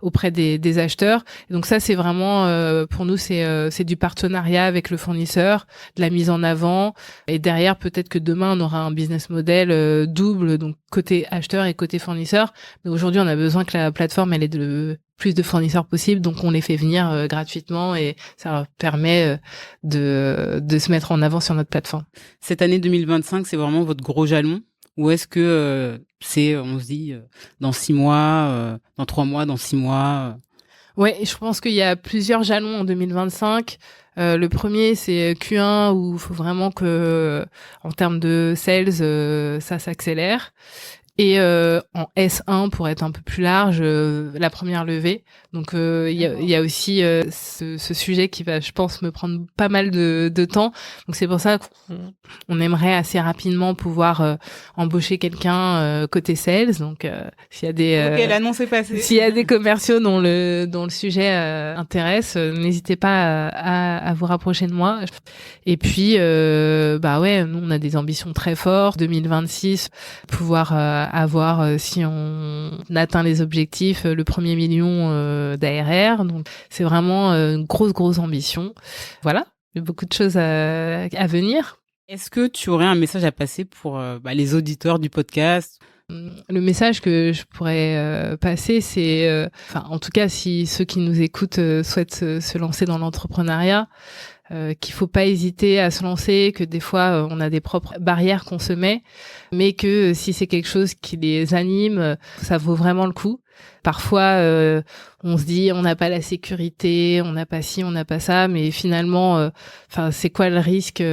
auprès des acheteurs. Et donc ça, c'est vraiment pour nous, c'est du partenariat avec le fournisseur, de la mise en avant. Et derrière, peut-être que demain, on aura un business model double, donc côté acheteur et côté fournisseur. Mais aujourd'hui, on a besoin que la plateforme elle ait plus de fournisseurs possible, donc on les fait venir gratuitement et ça leur permet de se mettre en avant sur notre plateforme. Cette année 2025, c'est vraiment votre gros jalon? Ou est-ce que on se dit, dans 6 mois, dans 3 mois, dans 6 mois Ouais, je pense qu'il y a plusieurs jalons en 2025. Le premier, c'est Q1 où il faut vraiment que, en termes de sales, ça s'accélère. Et en S1 pour être un peu plus large, la première levée. Donc il y a aussi ce sujet qui va, je pense, me prendre pas mal de temps. Donc c'est pour ça qu'on aimerait assez rapidement pouvoir embaucher quelqu'un côté sales. Donc s'il y a des l'annonce est passée. S'il y a des commerciaux dont le sujet intéresse, n'hésitez pas à vous rapprocher de moi. Et puis nous on a des ambitions très fortes. 2026, pouvoir avoir si on atteint les objectifs le premier million d'ARR. Donc c'est vraiment une grosse ambition. Voilà, il y a beaucoup de choses à venir. Est-ce que tu aurais un message à passer pour les auditeurs du podcast? Le message que je pourrais passer, c'est en tout cas si ceux qui nous écoutent souhaitent se lancer dans l'entrepreneuriat, qu'il faut pas hésiter à se lancer, que des fois on a des propres barrières qu'on se met, mais que si c'est quelque chose qui les anime, ça vaut vraiment le coup. Parfois on se dit on n'a pas la sécurité, on n'a pas ci, on n'a pas ça, mais finalement c'est quoi le risque?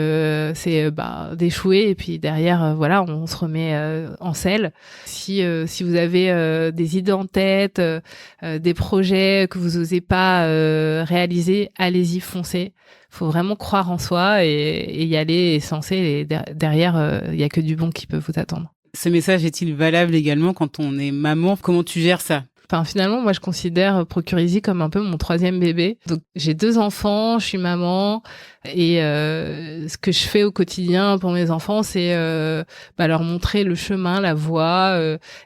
C'est d'échouer et puis derrière on se remet en selle. Si vous avez des idées en tête, des projets que vous osez pas réaliser, allez-y, foncez. Faut vraiment croire en soi et y aller et se lancer. Et derrière, il y a que du bon qui peut vous attendre. Ce message est-il valable également quand on est maman? Comment tu gères ça? Finalement, moi, je considère Procure-Easy comme un peu mon 3e bébé. Donc, j'ai 2 enfants, je suis maman, et ce que je fais au quotidien pour mes enfants, c'est leur montrer le chemin, la voie,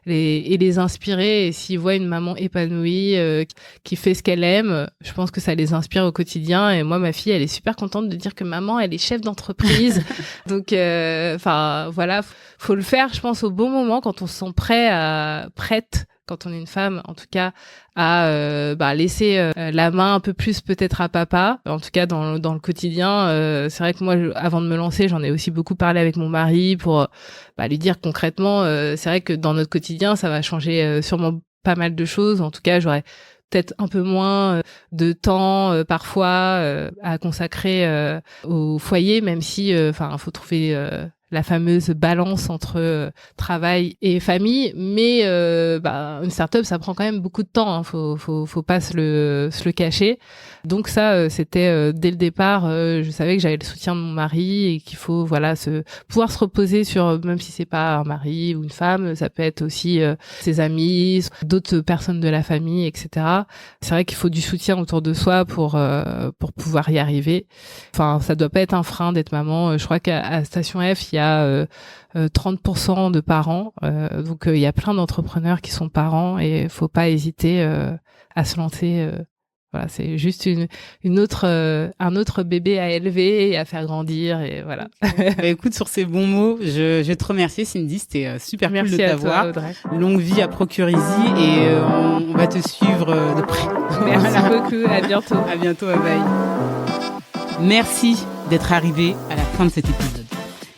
et les inspirer. Et s'ils voient une maman épanouie, qui fait ce qu'elle aime, je pense que ça les inspire au quotidien. Et moi, ma fille, elle est super contente de dire que maman, elle est chef d'entreprise. Donc, faut le faire, je pense, au bon moment, quand on se sent prête, quand on est une femme, en tout cas, à laisser la main un peu plus peut-être à papa, en tout cas dans le quotidien. C'est vrai que moi, avant de me lancer, j'en ai aussi beaucoup parlé avec mon mari pour lui dire concrètement, c'est vrai que dans notre quotidien, ça va changer sûrement pas mal de choses. En tout cas, j'aurais peut-être un peu moins de temps parfois à consacrer au foyer, même si faut trouver la fameuse balance entre travail et famille, mais une start-up, ça prend quand même beaucoup de temps, hein. Faut pas se le cacher. Donc ça, c'était dès le départ, je savais que j'avais le soutien de mon mari et qu'il faut pouvoir se reposer sur, même si c'est pas un mari ou une femme, ça peut être aussi ses amis, d'autres personnes de la famille, etc. C'est vrai qu'il faut du soutien autour de soi pour pouvoir y arriver. Ça doit pas être un frein d'être maman. Je crois qu'à Station F, il y a 30% de parents, donc il y a plein d'entrepreneurs qui sont parents et faut pas hésiter à se lancer. C'est juste un autre bébé à élever et à faire grandir, et voilà. Écoute, sur ces bons mots, je vais te remercier, Cindy, c'était super cool de t'avoir. Merci à toi, Audrey. Longue vie à Procure-Easy et on va te suivre de près. Merci beaucoup, à bientôt. À bientôt, bye. Merci d'être arrivé à la fin de cet épisode.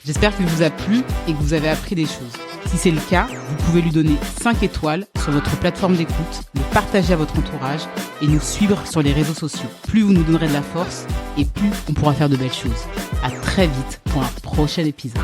J'espère qu'il vous a plu et que vous avez appris des choses. Si c'est le cas, vous pouvez lui donner 5 étoiles sur votre plateforme d'écoute, le partager à votre entourage et nous suivre sur les réseaux sociaux. Plus vous nous donnerez de la force et plus on pourra faire de belles choses. À très vite pour un prochain épisode.